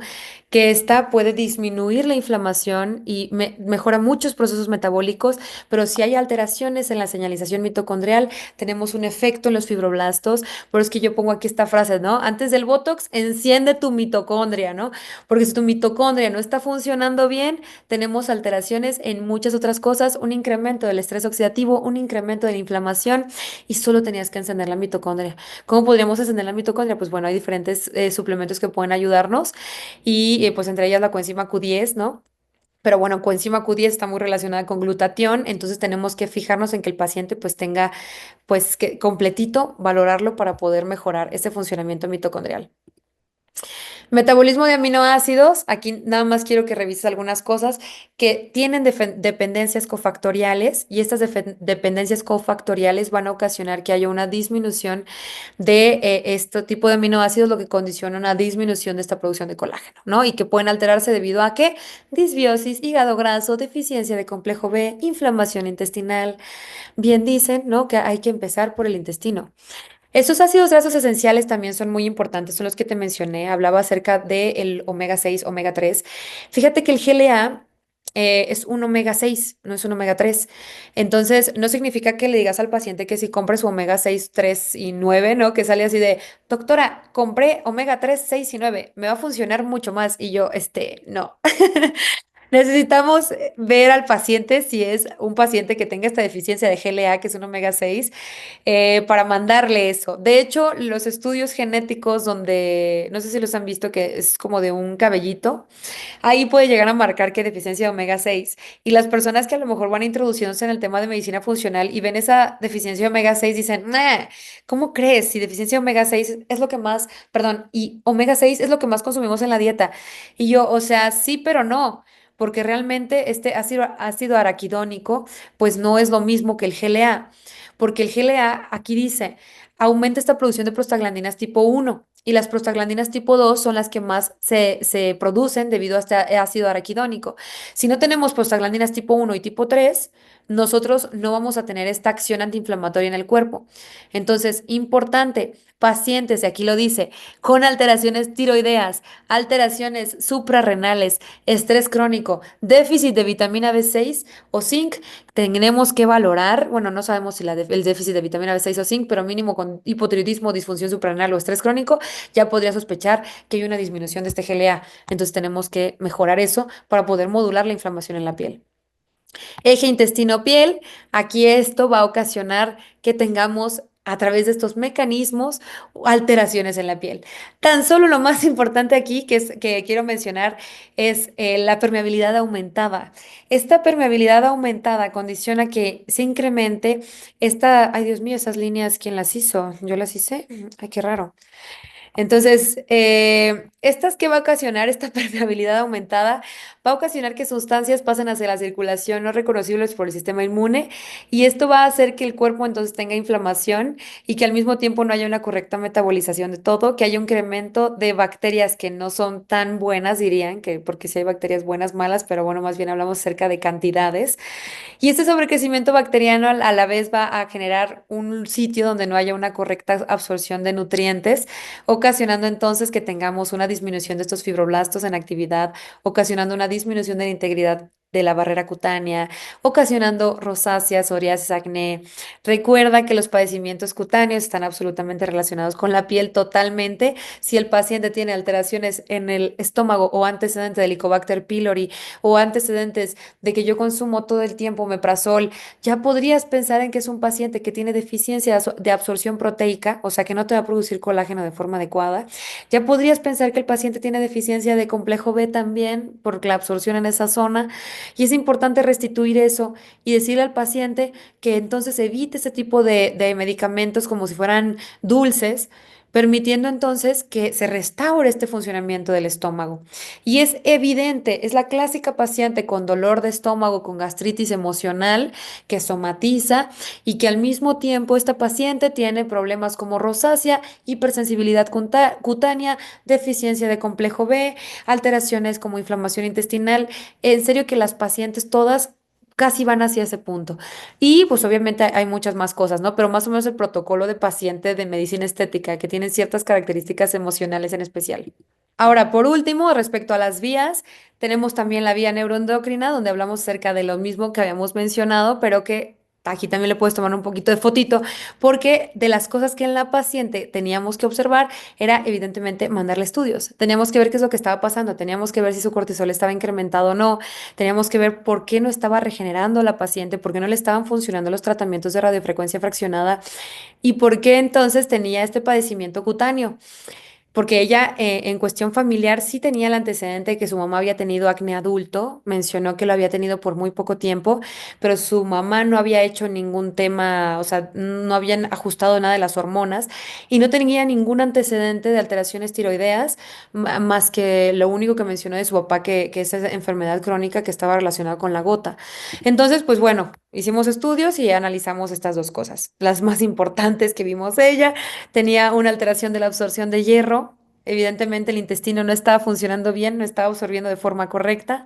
que esta puede disminuir la inflamación y mejora muchos procesos metabólicos, pero si hay alteraciones en la señalización mitocondrial, tenemos un efecto en los fibroblastos. Por eso es que yo pongo aquí esta frase, ¿no? Antes del Botox, enciende tu mitocondria, ¿no? Porque si tu mitocondria no está funcionando bien, tenemos alteraciones en muchas otras cosas, un incremento del estrés oxidativo, un incremento de la inflamación y solo tenías que encender la mitocondria. ¿Cómo podríamos encender la mitocondria? Pues bueno, hay diferentes suplementos que pueden ayudarnos y pues entre ellas la coenzima Q10, ¿no? Pero bueno, coenzima Q10 está muy relacionada con glutatión, entonces tenemos que fijarnos en que el paciente pues tenga pues que completito, valorarlo para poder mejorar ese funcionamiento mitocondrial. Metabolismo de aminoácidos, aquí nada más quiero que revises algunas cosas que tienen dependencias cofactoriales y estas dependencias cofactoriales van a ocasionar que haya una disminución de este tipo de aminoácidos, lo que condiciona una disminución de esta producción de colágeno, ¿no? Y que pueden alterarse debido a qué? Disbiosis, hígado graso, deficiencia de complejo B, inflamación intestinal. Bien dicen, ¿no? Que hay que empezar por el intestino. Estos ácidos grasos esenciales también son muy importantes, son los que te mencioné. Hablaba acerca del omega 6, omega 3. Fíjate que el GLA es un omega 6, no es un omega 3. Entonces, no significa que le digas al paciente que si compre su omega 6, 3 y 9, ¿no? Que sale así de, doctora, compré omega 3, 6 y 9, me va a funcionar mucho más. Y yo, no. Necesitamos ver al paciente si es un paciente que tenga esta deficiencia de GLA, que es un omega 6 para mandarle eso. De hecho, los estudios genéticos donde, no sé si los han visto, que es como de un cabellito, ahí puede llegar a marcar que deficiencia de omega 6. Y las personas que a lo mejor van introduciéndose en el tema de medicina funcional y ven esa deficiencia de omega 6 dicen, nah, ¿cómo crees? Si deficiencia de omega 6 es lo que más, perdón, y omega 6 es lo que más consumimos en la dieta. Y yo, o sea, sí, pero no. Porque realmente este ácido araquidónico, pues no es lo mismo que el GLA porque el GLA aquí dice, aumenta esta producción de prostaglandinas tipo 1 y las prostaglandinas tipo 2 son las que más se producen debido a este ácido araquidónico. Si no tenemos prostaglandinas tipo 1 y tipo 3, nosotros no vamos a tener esta acción antiinflamatoria en el cuerpo. Entonces, importante, pacientes, y aquí lo dice, con alteraciones tiroideas, alteraciones suprarrenales, estrés crónico, déficit de vitamina B6 o zinc, tenemos que valorar, bueno, no sabemos si el déficit de vitamina B6 o zinc, pero mínimo con hipotiroidismo, disfunción suprarrenal o estrés crónico, ya podría sospechar que hay una disminución de este GLA. Entonces tenemos que mejorar eso para poder modular la inflamación en la piel. Eje intestino-piel, aquí esto va a ocasionar que tengamos a través de estos mecanismos alteraciones en la piel. Tan solo lo más importante aquí que quiero mencionar es la permeabilidad aumentada. Esta permeabilidad aumentada condiciona que se incremente esta, ay Dios mío, esas líneas, ¿quién las hizo? ¿Yo las hice? Ay, qué raro. Entonces, ¿estas qué va a ocasionar? Esta permeabilidad aumentada va a ocasionar que sustancias pasen hacia la circulación no reconocibles por el sistema inmune y esto va a hacer que el cuerpo entonces tenga inflamación y que al mismo tiempo no haya una correcta metabolización de todo, que haya un incremento de bacterias que no son tan buenas, dirían, que porque sí hay bacterias buenas, malas, pero bueno, más bien hablamos acerca de cantidades. Y este sobrecrecimiento bacteriano a la vez va a generar un sitio donde no haya una correcta absorción de nutrientes, ocasionando entonces que tengamos una disminución de estos fibroblastos en actividad, ocasionando una disminución de la integridad de la barrera cutánea, ocasionando rosácea, psoriasis, acné. Recuerda que los padecimientos cutáneos están absolutamente relacionados con la piel totalmente. Si el paciente tiene alteraciones en el estómago o antecedentes de Helicobacter pylori o antecedentes de que yo consumo todo el tiempo omeprazol, ya podrías pensar en que es un paciente que tiene deficiencia de absorción proteica, o sea que no te va a producir colágeno de forma adecuada. Ya podrías pensar que el paciente tiene deficiencia de complejo B también por la absorción en esa zona. Y es importante restituir eso y decirle al paciente que entonces evite ese tipo de medicamentos como si fueran dulces, permitiendo entonces que se restaure este funcionamiento del estómago. Y es evidente, es la clásica paciente con dolor de estómago, con gastritis emocional, que somatiza y que al mismo tiempo esta paciente tiene problemas como rosácea, hipersensibilidad cutánea, deficiencia de complejo B, alteraciones como inflamación intestinal. En serio que las pacientes todas casi van hacia ese punto. Y pues obviamente hay muchas más cosas, ¿no? Pero más o menos el protocolo de paciente de medicina estética que tiene ciertas características emocionales en especial. Ahora, por último, respecto a las vías, tenemos también la vía neuroendocrina, donde hablamos acerca de lo mismo que habíamos mencionado, pero que aquí también le puedes tomar un poquito de fotito, porque de las cosas que en la paciente teníamos que observar era evidentemente mandarle estudios. Teníamos que ver qué es lo que estaba pasando, teníamos que ver si su cortisol estaba incrementado o no, teníamos que ver por qué no estaba regenerando la paciente, por qué no le estaban funcionando los tratamientos de radiofrecuencia fraccionada y por qué entonces tenía este padecimiento cutáneo. Porque ella en cuestión familiar sí tenía el antecedente de que su mamá había tenido acné adulto, mencionó que lo había tenido por muy poco tiempo, pero su mamá no había hecho ningún tema, o sea, no habían ajustado nada de las hormonas y no tenía ningún antecedente de alteraciones tiroideas, más que lo único que mencionó de su papá, que es esa enfermedad crónica que estaba relacionada con la gota. Entonces, pues bueno, hicimos estudios y analizamos estas dos cosas. Las más importantes que vimos de ella, tenía una alteración de la absorción de hierro. Evidentemente el intestino no estaba funcionando bien, no estaba absorbiendo de forma correcta.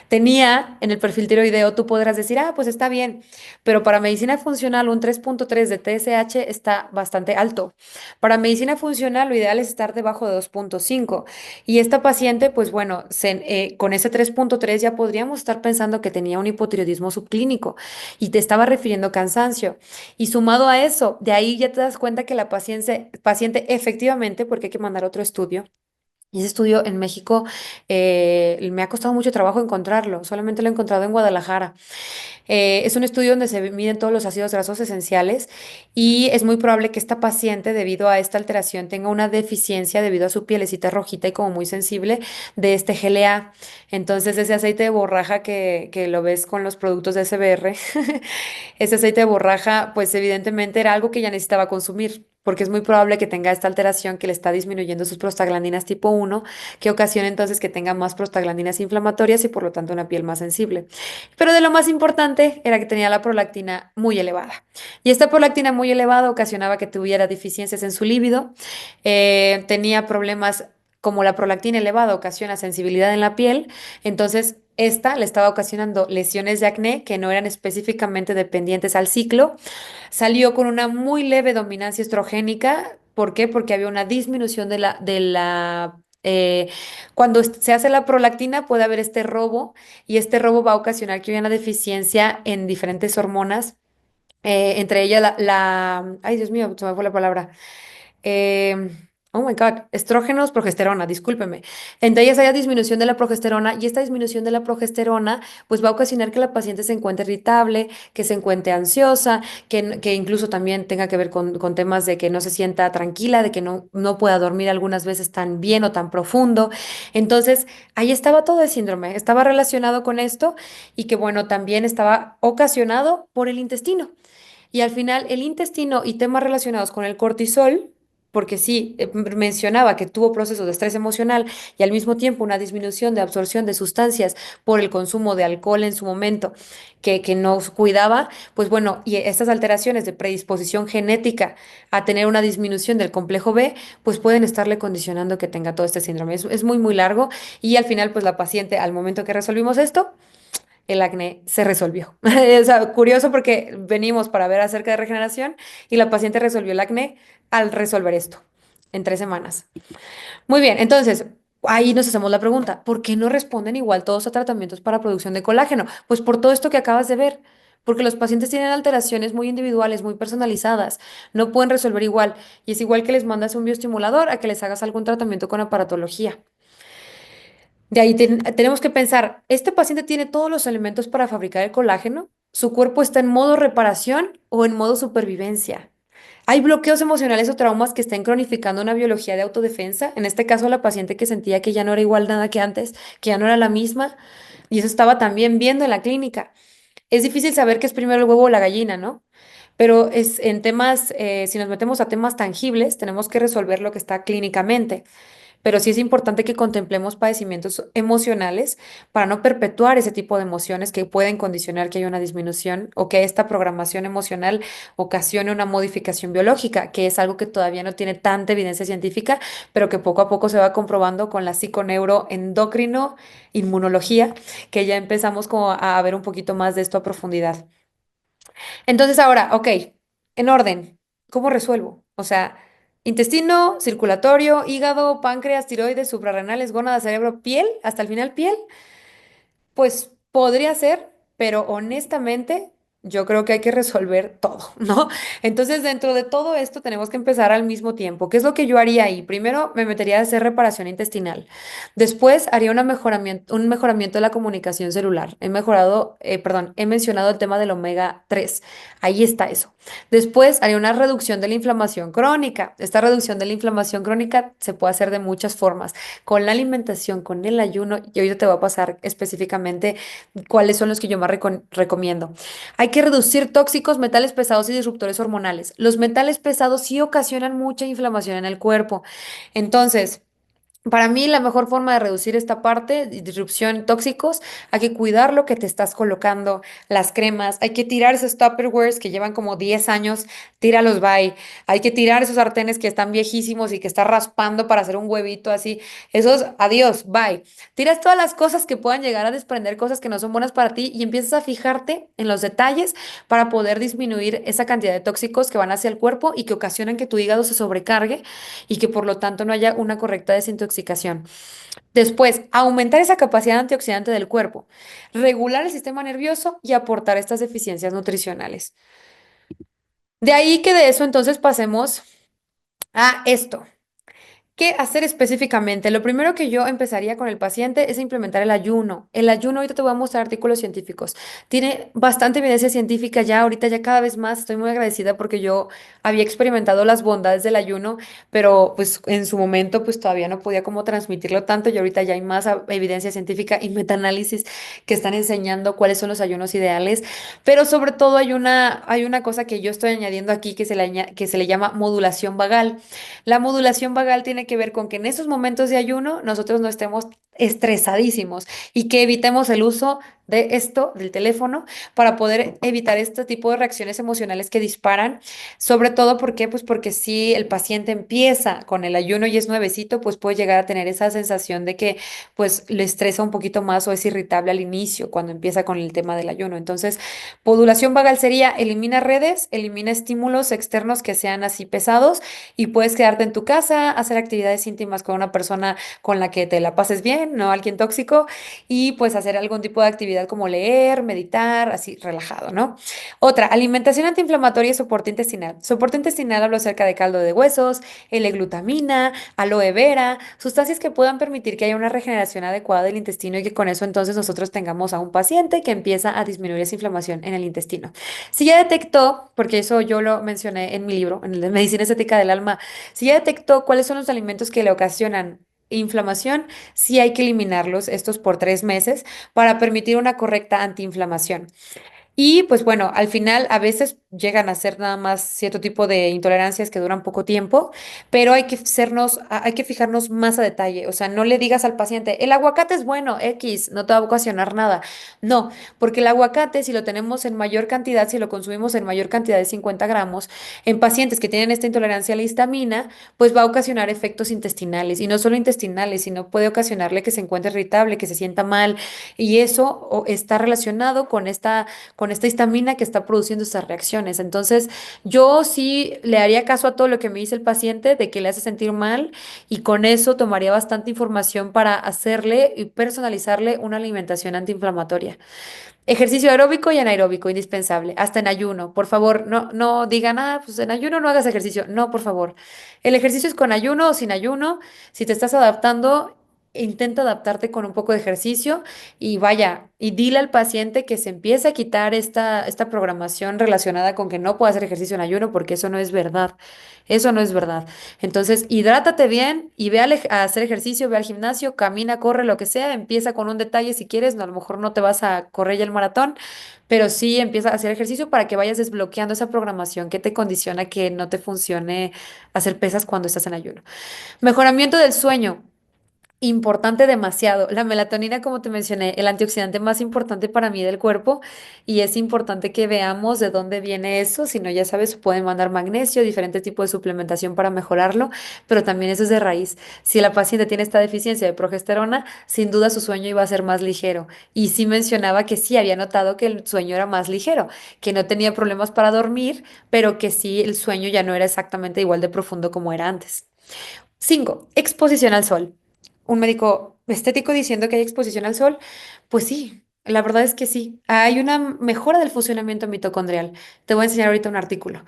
Tenía en el perfil tiroideo, tú podrás decir, ah, pues está bien, pero para medicina funcional un 3.3 de TSH está bastante alto. Para medicina funcional lo ideal es estar debajo de 2.5. Y esta paciente, pues bueno, con ese 3.3 ya podríamos estar pensando que tenía un hipotiroidismo subclínico y te estaba refiriendo cansancio. Y sumado a eso, de ahí ya te das cuenta que la paciente efectivamente, porque hay que mandar otro estudio, y ese estudio en México me ha costado mucho trabajo encontrarlo, solamente lo he encontrado en Guadalajara. Es un estudio donde se miden todos los ácidos grasos esenciales y es muy probable que esta paciente, debido a esta alteración, tenga una deficiencia debido a su pielecita rojita y como muy sensible de este GLA. Entonces, ese aceite de borraja que lo ves con los productos de SBR, ese aceite de borraja, pues evidentemente era algo que ella necesitaba consumir, porque es muy probable que tenga esta alteración que le está disminuyendo sus prostaglandinas tipo 1, que ocasiona entonces que tenga más prostaglandinas inflamatorias y por lo tanto una piel más sensible. Pero de lo más importante era que tenía la prolactina muy elevada. Y esta prolactina muy elevada ocasionaba que tuviera deficiencias en su líbido, tenía problemas como la prolactina elevada ocasiona sensibilidad en la piel, entonces esta le estaba ocasionando lesiones de acné que no eran específicamente dependientes al ciclo. Salió con una muy leve dominancia estrogénica. ¿Por qué? Porque había una disminución cuando se hace la prolactina puede haber este robo y este robo va a ocasionar que haya una deficiencia en diferentes hormonas, entre ellas ay Dios mío, se me fue la palabra, eh, oh my God, estrógenos, progesterona, discúlpeme. Entre ellas haya disminución de la progesterona y esta disminución de la progesterona pues va a ocasionar que la paciente se encuentre irritable, que se encuentre ansiosa, que incluso también tenga que ver con temas de que no se sienta tranquila, de que no pueda dormir algunas veces tan bien o tan profundo. Entonces, ahí estaba todo el síndrome, estaba relacionado con esto y que bueno, también estaba ocasionado por el intestino. Y al final, el intestino y temas relacionados con el cortisol porque sí, mencionaba que tuvo procesos de estrés emocional y al mismo tiempo una disminución de absorción de sustancias por el consumo de alcohol en su momento, que no cuidaba, pues bueno, y estas alteraciones de predisposición genética a tener una disminución del complejo B, pues pueden estarle condicionando que tenga todo este síndrome. Es muy, muy largo y al final, pues la paciente, al momento que resolvimos esto, el acné se resolvió. O sea, curioso porque venimos para ver acerca de regeneración y la paciente resolvió el acné al resolver esto en 3 semanas. Muy bien, entonces ahí nos hacemos la pregunta, ¿por qué no responden igual todos a tratamientos para producción de colágeno? Pues por todo esto que acabas de ver. Porque los pacientes tienen alteraciones muy individuales, muy personalizadas, no pueden resolver igual. Y es igual que les mandas un bioestimulador a que les hagas algún tratamiento con aparatología. De ahí tenemos que pensar, ¿este paciente tiene todos los elementos para fabricar el colágeno? ¿Su cuerpo está en modo reparación o en modo supervivencia? ¿Hay bloqueos emocionales o traumas que estén cronificando una biología de autodefensa? En este caso, la paciente que sentía que ya no era igual nada que antes, que ya no era la misma, y eso estaba también viendo en la clínica. Es difícil saber qué es primero el huevo o la gallina, ¿no? Pero es en temas, si nos metemos a temas tangibles, tenemos que resolver lo que está clínicamente. Pero sí es importante que contemplemos padecimientos emocionales para no perpetuar ese tipo de emociones que pueden condicionar que haya una disminución o que esta programación emocional ocasione una modificación biológica, que es algo que todavía no tiene tanta evidencia científica, pero que poco a poco se va comprobando con la psiconeuroendocrino inmunología, que ya empezamos como a ver un poquito más de esto a profundidad. Entonces ahora, ok, en orden, ¿cómo resuelvo? O sea, intestino, circulatorio, hígado, páncreas, tiroides, suprarrenales, gónadas, cerebro, piel, hasta el final piel. Pues podría ser, pero honestamente yo creo que hay que resolver todo, ¿no? Entonces, dentro de todo esto tenemos que empezar al mismo tiempo. ¿Qué es lo que yo haría ahí? Primero me metería a hacer reparación intestinal. Después haría un mejoramiento de la comunicación celular. He mencionado el tema del omega 3. Ahí está eso. Después haría una reducción de la inflamación crónica. Esta reducción de la inflamación crónica se puede hacer de muchas formas con la alimentación, con el ayuno, y ahorita te voy a pasar específicamente cuáles son los que yo más recomiendo. Hay que reducir tóxicos, metales pesados y disruptores hormonales. Los metales pesados sí ocasionan mucha inflamación en el cuerpo. Entonces, para mí, la mejor forma de reducir esta parte, disrupción tóxicos, hay que cuidar lo que te estás colocando, las cremas, hay que tirar esos Tupperwares que llevan como 10 años, tíralos, bye. Hay que tirar esos sartenes que están viejísimos y que estás raspando para hacer un huevito así. Esos, adiós, bye. Tiras todas las cosas que puedan llegar a desprender cosas que no son buenas para ti y empiezas a fijarte en los detalles para poder disminuir esa cantidad de tóxicos que van hacia el cuerpo y que ocasionan que tu hígado se sobrecargue y que por lo tanto no haya una correcta desintoxicación. Después, aumentar esa capacidad antioxidante del cuerpo, regular el sistema nervioso y aportar estas deficiencias nutricionales. De ahí que de eso entonces pasemos a esto. ¿Qué hacer específicamente? Lo primero que yo empezaría con el paciente es implementar el ayuno. El ayuno, ahorita te voy a mostrar artículos científicos. Tiene bastante evidencia científica ya, ahorita ya cada vez más. Estoy muy agradecida porque yo había experimentado las bondades del ayuno, pero pues en su momento pues todavía no podía como transmitirlo tanto y ahorita ya hay más evidencia científica y metaanálisis que están enseñando cuáles son los ayunos ideales. Pero sobre todo hay una cosa que yo estoy añadiendo aquí que se le llama modulación vagal. La modulación vagal tiene que ver con que en esos momentos de ayuno nosotros no estemos estresadísimos y que evitemos el uso de esto, del teléfono, para poder evitar este tipo de reacciones emocionales que disparan. Sobre todo, ¿por qué? Pues porque si el paciente empieza con el ayuno y es nuevecito, pues puede llegar a tener esa sensación de que pues le estresa un poquito más o es irritable al inicio cuando empieza con el tema del ayuno. Entonces, modulación vagal sería elimina redes, elimina estímulos externos que sean así pesados y puedes quedarte en tu casa, hacer actividades íntimas con una persona con la que te la pases bien, no alguien tóxico, y pues hacer algún tipo de actividad como leer, meditar, así relajado, ¿no? Otra, alimentación antiinflamatoria y soporte intestinal. Soporte intestinal hablo acerca de caldo de huesos, L-glutamina, aloe vera, sustancias que puedan permitir que haya una regeneración adecuada del intestino y que con eso entonces nosotros tengamos a un paciente que empieza a disminuir esa inflamación en el intestino. Si ya detectó, porque eso yo lo mencioné en mi libro, en el de Medicina Estética del Alma, si ya detectó cuáles son los alimentos que le ocasionan inflamación, sí hay que eliminarlos estos por 3 meses para permitir una correcta antiinflamación. Y pues bueno, al final a veces llegan a ser nada más cierto tipo de intolerancias que duran poco tiempo, pero hay que fijarnos más a detalle. O sea, no le digas al paciente, el aguacate es bueno, X, no te va a ocasionar nada. No, porque el aguacate, si lo tenemos en mayor cantidad, si lo consumimos en mayor cantidad de 50 gramos, en pacientes que tienen esta intolerancia a la histamina, pues va a ocasionar efectos intestinales. Y no solo intestinales, sino puede ocasionarle que se encuentre irritable, que se sienta mal. Y eso está relacionado con esta histamina que está produciendo estas reacciones. Entonces, yo sí le haría caso a todo lo que me dice el paciente de que le hace sentir mal y con eso tomaría bastante información para hacerle y personalizarle una alimentación antiinflamatoria. Ejercicio aeróbico y anaeróbico, indispensable, hasta en ayuno. Por favor, no digan, pues en ayuno no hagas ejercicio. No, por favor. El ejercicio es con ayuno o sin ayuno. Si te estás adaptando, intenta adaptarte con un poco de ejercicio y vaya, y dile al paciente que se empiece a quitar esta programación relacionada con que no puede hacer ejercicio en ayuno, porque eso no es verdad. Eso no es verdad. Entonces, hidrátate bien y ve a hacer ejercicio, ve al gimnasio, camina, corre, lo que sea. Empieza con un detalle si quieres, no, a lo mejor no te vas a correr ya el maratón, pero sí empieza a hacer ejercicio para que vayas desbloqueando esa programación que te condiciona que no te funcione hacer pesas cuando estás en ayuno. Mejoramiento del sueño. Importante demasiado. La melatonina, como te mencioné, el antioxidante más importante para mí del cuerpo y es importante que veamos de dónde viene eso. Si no, ya sabes, pueden mandar magnesio, diferentes tipos de suplementación para mejorarlo, pero también eso es de raíz. Si la paciente tiene esta deficiencia de progesterona, sin duda su sueño iba a ser más ligero. Y sí mencionaba que sí había notado que el sueño era más ligero, que no tenía problemas para dormir, pero que sí el sueño ya no era exactamente igual de profundo como era antes. 5. Exposición al sol. Un médico estético diciendo que hay exposición al sol, pues sí, la verdad es que sí. Hay una mejora del funcionamiento mitocondrial. Te voy a enseñar ahorita un artículo.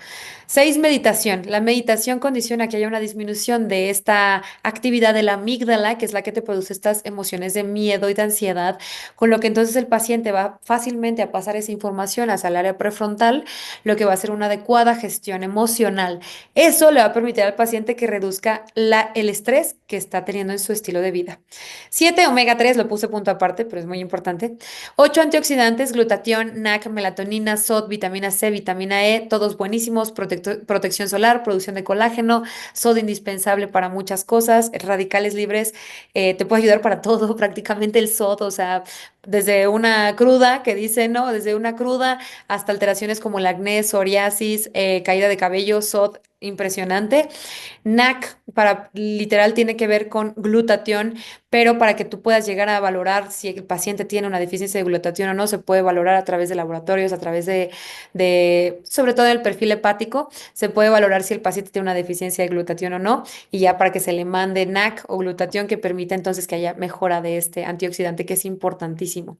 6. Meditación. La meditación condiciona que haya una disminución de esta actividad de la amígdala, que es la que te produce estas emociones de miedo y de ansiedad, con lo que entonces el paciente va fácilmente a pasar esa información hacia el área prefrontal, lo que va a ser una adecuada gestión emocional. Eso le va a permitir al paciente que reduzca el estrés que está teniendo en su estilo de vida. 7. Omega 3, lo puse punto aparte, pero es muy importante. 8. Antioxidantes, glutatión, NAC, melatonina, SOD, vitamina C, vitamina E, todos buenísimos, protección solar, producción de colágeno, SOD indispensable para muchas cosas, radicales libres, te puede ayudar para todo, prácticamente el SOD, o sea, desde una cruda que dice, ¿no? Desde una cruda hasta alteraciones como el acné, psoriasis, caída de cabello, SOD impresionante. NAC para literal tiene que ver con glutatión, pero para que tú puedas llegar a valorar si el paciente tiene una deficiencia de glutatión o no, se puede valorar a través de laboratorios, a través sobre todo el perfil hepático, se puede valorar si el paciente tiene una deficiencia de glutatión o no, y ya para que se le mande NAC o glutatión que permita entonces que haya mejora de este antioxidante que es importantísimo.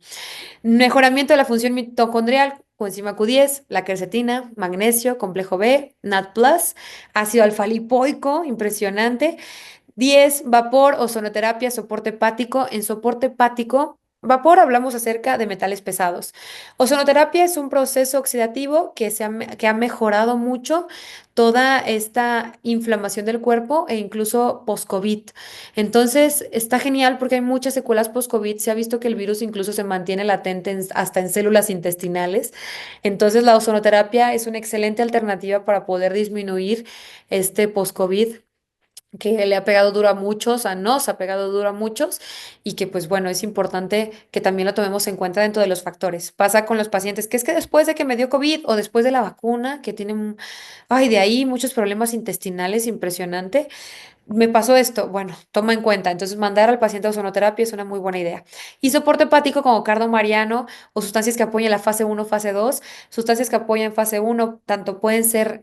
Mejoramiento de la función mitocondrial, coenzima Q10, la quercetina, magnesio, complejo B, NAD+, ácido alfa-lipoico, impresionante. 10. Vapor, ozonoterapia, soporte hepático. En soporte hepático, vapor hablamos acerca de metales pesados. Ozonoterapia es un proceso oxidativo que ha mejorado mucho toda esta inflamación del cuerpo e incluso post-COVID. Entonces, está genial porque hay muchas secuelas post-COVID. Se ha visto que el virus incluso se mantiene latente hasta en células intestinales. Entonces, la ozonoterapia es una excelente alternativa para poder disminuir este post-COVID que le ha pegado duro a muchos, a nos ha pegado duro a muchos y que pues bueno, es importante que también lo tomemos en cuenta dentro de los factores. Pasa con los pacientes que es que después de que me dio COVID o después de la vacuna, que tienen, ay, de ahí muchos problemas intestinales, impresionante. Me pasó esto, bueno, toma en cuenta. Entonces, mandar al paciente a ozonoterapia es una muy buena idea. Y soporte hepático como cardo mariano o sustancias que apoyen la fase uno, fase 2. Sustancias que apoyan fase uno tanto pueden ser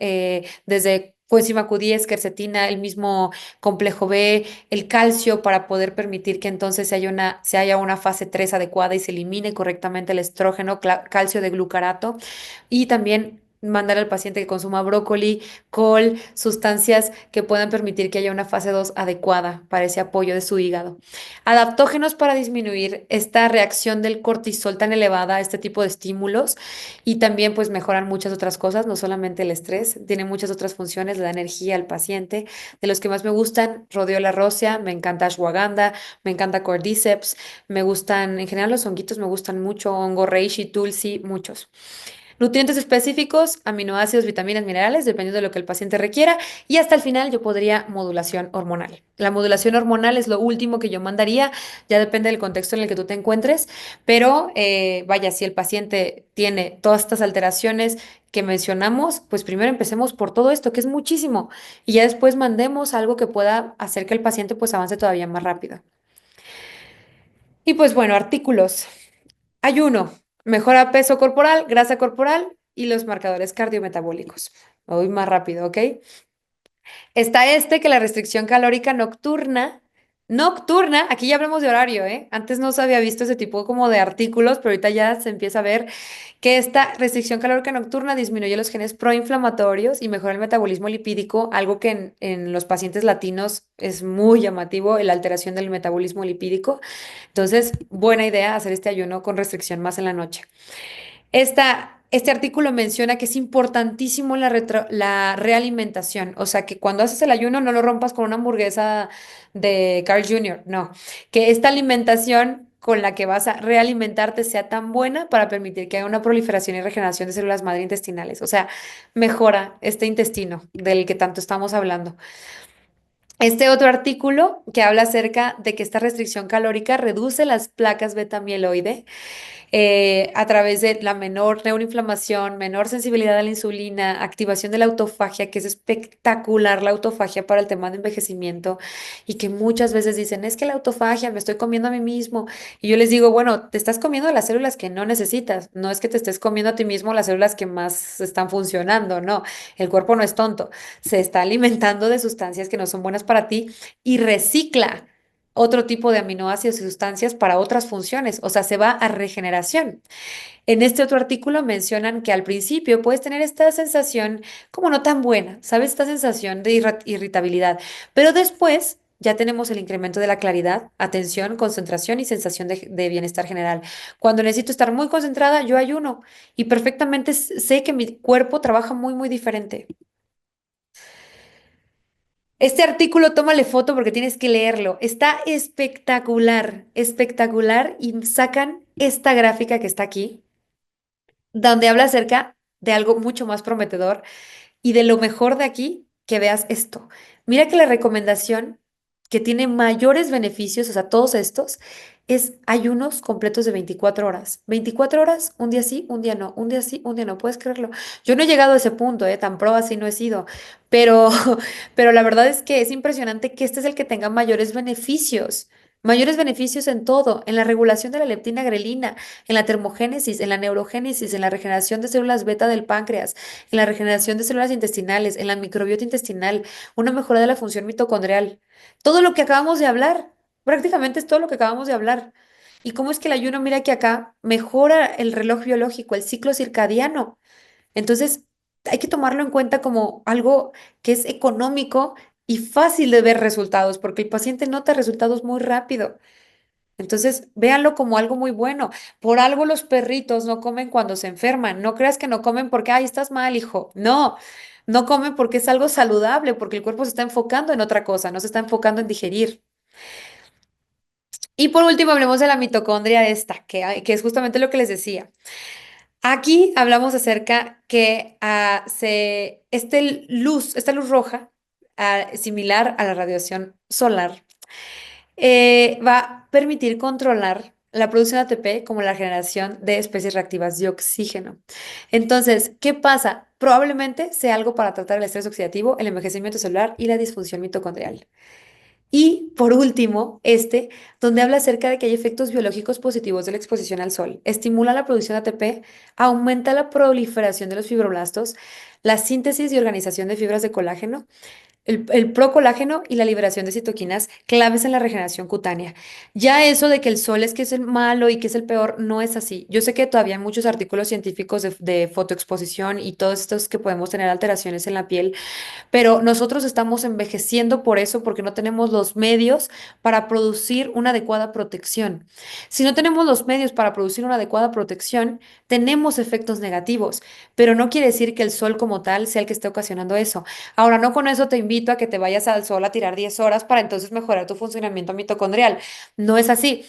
desde coenzima Q10, quercetina, el mismo complejo B, el calcio para poder permitir que entonces se haya una fase 3 adecuada y se elimine correctamente el estrógeno, calcio de glucarato y también mandar al paciente que consuma brócoli, col, sustancias que puedan permitir que haya una fase 2 adecuada para ese apoyo de su hígado. Adaptógenos para disminuir esta reacción del cortisol tan elevada a este tipo de estímulos y también pues mejoran muchas otras cosas, no solamente el estrés, tiene muchas otras funciones, le da energía al paciente. De los que más me gustan, Rhodiola rosea, me encanta ashwagandha, me encanta cordyceps, me gustan, en general los honguitos me gustan mucho, hongo reishi, tulsi, muchos. Nutrientes específicos, aminoácidos, vitaminas, minerales, dependiendo de lo que el paciente requiera. Y hasta el final yo podría modulación hormonal. La modulación hormonal es lo último que yo mandaría, ya depende del contexto en el que tú te encuentres, pero vaya, si el paciente tiene todas estas alteraciones que mencionamos, pues primero empecemos por todo esto, que es muchísimo, y ya después mandemos algo que pueda hacer que el paciente pues avance todavía más rápido. Y pues bueno, artículos. Ayuno, mejora peso corporal, grasa corporal y los marcadores cardiometabólicos. Voy más rápido, ¿ok? Está este que la restricción calórica nocturna. Nocturna, aquí ya hablamos de horario, ¿eh? Antes no se había visto ese tipo como de artículos, pero ahorita ya se empieza a ver que esta restricción calórica nocturna disminuye los genes proinflamatorios y mejora el metabolismo lipídico, algo que en los pacientes latinos es muy llamativo, la alteración del metabolismo lipídico. Entonces, buena idea hacer este ayuno con restricción más en la noche. Este artículo menciona que es importantísimo la realimentación, o sea, que cuando haces el ayuno no lo rompas con una hamburguesa de Carl Jr., no, que esta alimentación con la que vas a realimentarte sea tan buena para permitir que haya una proliferación y regeneración de células madre intestinales, o sea, mejora este intestino del que tanto estamos hablando. Este otro artículo que habla acerca de que esta restricción calórica reduce las placas beta mieloide a través de la menor neuroinflamación, menor sensibilidad a la insulina, activación de la autofagia, que es espectacular la autofagia para el tema de envejecimiento y que muchas veces dicen, es que la autofagia me estoy comiendo a mí mismo. Y yo les digo, bueno, te estás comiendo las células que no necesitas, no es que te estés comiendo a ti mismo las células que más están funcionando, no, el cuerpo no es tonto, se está alimentando de sustancias que no son buenas para ti y recicla otro tipo de aminoácidos y sustancias para otras funciones, o sea, se va a regeneración. En este otro artículo mencionan que al principio puedes tener esta sensación como no tan buena, ¿sabes? Esta sensación de irritabilidad, pero después ya tenemos el incremento de la claridad, atención, concentración y sensación de bienestar general. Cuando necesito estar muy concentrada, yo ayuno y perfectamente sé que mi cuerpo trabaja muy, muy diferente. Este artículo, tómale foto porque tienes que leerlo. Está espectacular, espectacular. Y sacan esta gráfica que está aquí, donde habla acerca de algo mucho más prometedor y de lo mejor de aquí, que veas esto. Mira que la recomendación que tiene mayores beneficios, o sea, todos estos, es ayunos completos de 24 horas. 24 horas, un día sí, un día no, un día sí, un día no, puedes creerlo. Yo no he llegado a ese punto, tan pro así no he sido, pero, pero la verdad es que es impresionante que este es el que tenga mayores beneficios. Mayores beneficios en todo, en la regulación de la leptina grelina, en la termogénesis, en la neurogénesis, en la regeneración de células beta del páncreas, en la regeneración de células intestinales, en la microbiota intestinal, una mejora de la función mitocondrial. Todo lo que acabamos de hablar, prácticamente es todo lo que acabamos de hablar. ¿Y cómo es que el ayuno, mira que acá mejora el reloj biológico, el ciclo circadiano? Entonces, hay que tomarlo en cuenta como algo que es económico y fácil de ver resultados, porque el paciente nota resultados muy rápido. Entonces, véanlo como algo muy bueno. Por algo los perritos no comen cuando se enferman. No creas que no comen porque, ay, estás mal, hijo. No, no comen porque es algo saludable, porque el cuerpo se está enfocando en otra cosa, no se está enfocando en digerir. Y por último, hablemos de la mitocondria esta, que es justamente lo que les decía. Aquí hablamos acerca que esta luz roja, similar a la radiación solar, va a permitir controlar la producción de ATP como la generación de especies reactivas de oxígeno. Entonces, ¿qué pasa? Probablemente sea algo para tratar el estrés oxidativo, el envejecimiento celular y la disfunción mitocondrial. Y por último, donde habla acerca de que hay efectos biológicos positivos de la exposición al sol. Estimula la producción de ATP, aumenta la proliferación de los fibroblastos, la síntesis y organización de fibras de colágeno, el procolágeno y la liberación de citoquinas claves en la regeneración cutánea. Ya eso de que el sol es que es el malo y que es el peor, no es así. Yo sé que todavía hay muchos artículos científicos de fotoexposición y todos estos que podemos tener alteraciones en la piel, pero nosotros estamos envejeciendo por eso, porque no tenemos los medios para producir una adecuada protección. Si no tenemos los medios para producir una adecuada protección, tenemos efectos negativos, pero no quiere decir que el sol como tal sea el que esté ocasionando eso. Ahora, no con eso te invito a que te vayas al sol a tirar 10 horas para entonces mejorar tu funcionamiento mitocondrial. No es así.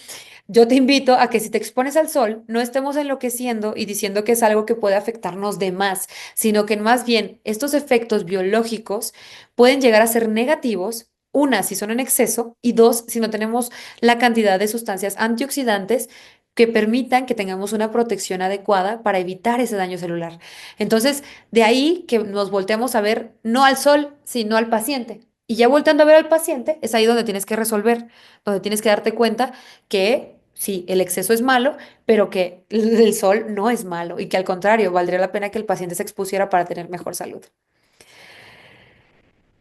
Yo te invito a que si te expones al sol, no estemos enloqueciendo y diciendo que es algo que puede afectarnos de más, sino que más bien estos efectos biológicos pueden llegar a ser negativos, una, si son en exceso, y dos, si no tenemos la cantidad de sustancias antioxidantes que permitan que tengamos una protección adecuada para evitar ese daño celular. Entonces, de ahí que nos volteamos a ver no al sol, sino al paciente. Y ya volteando a ver al paciente, es ahí donde tienes que resolver, donde tienes que darte cuenta que sí, el exceso es malo, pero que el sol no es malo y que al contrario, valdría la pena que el paciente se expusiera para tener mejor salud.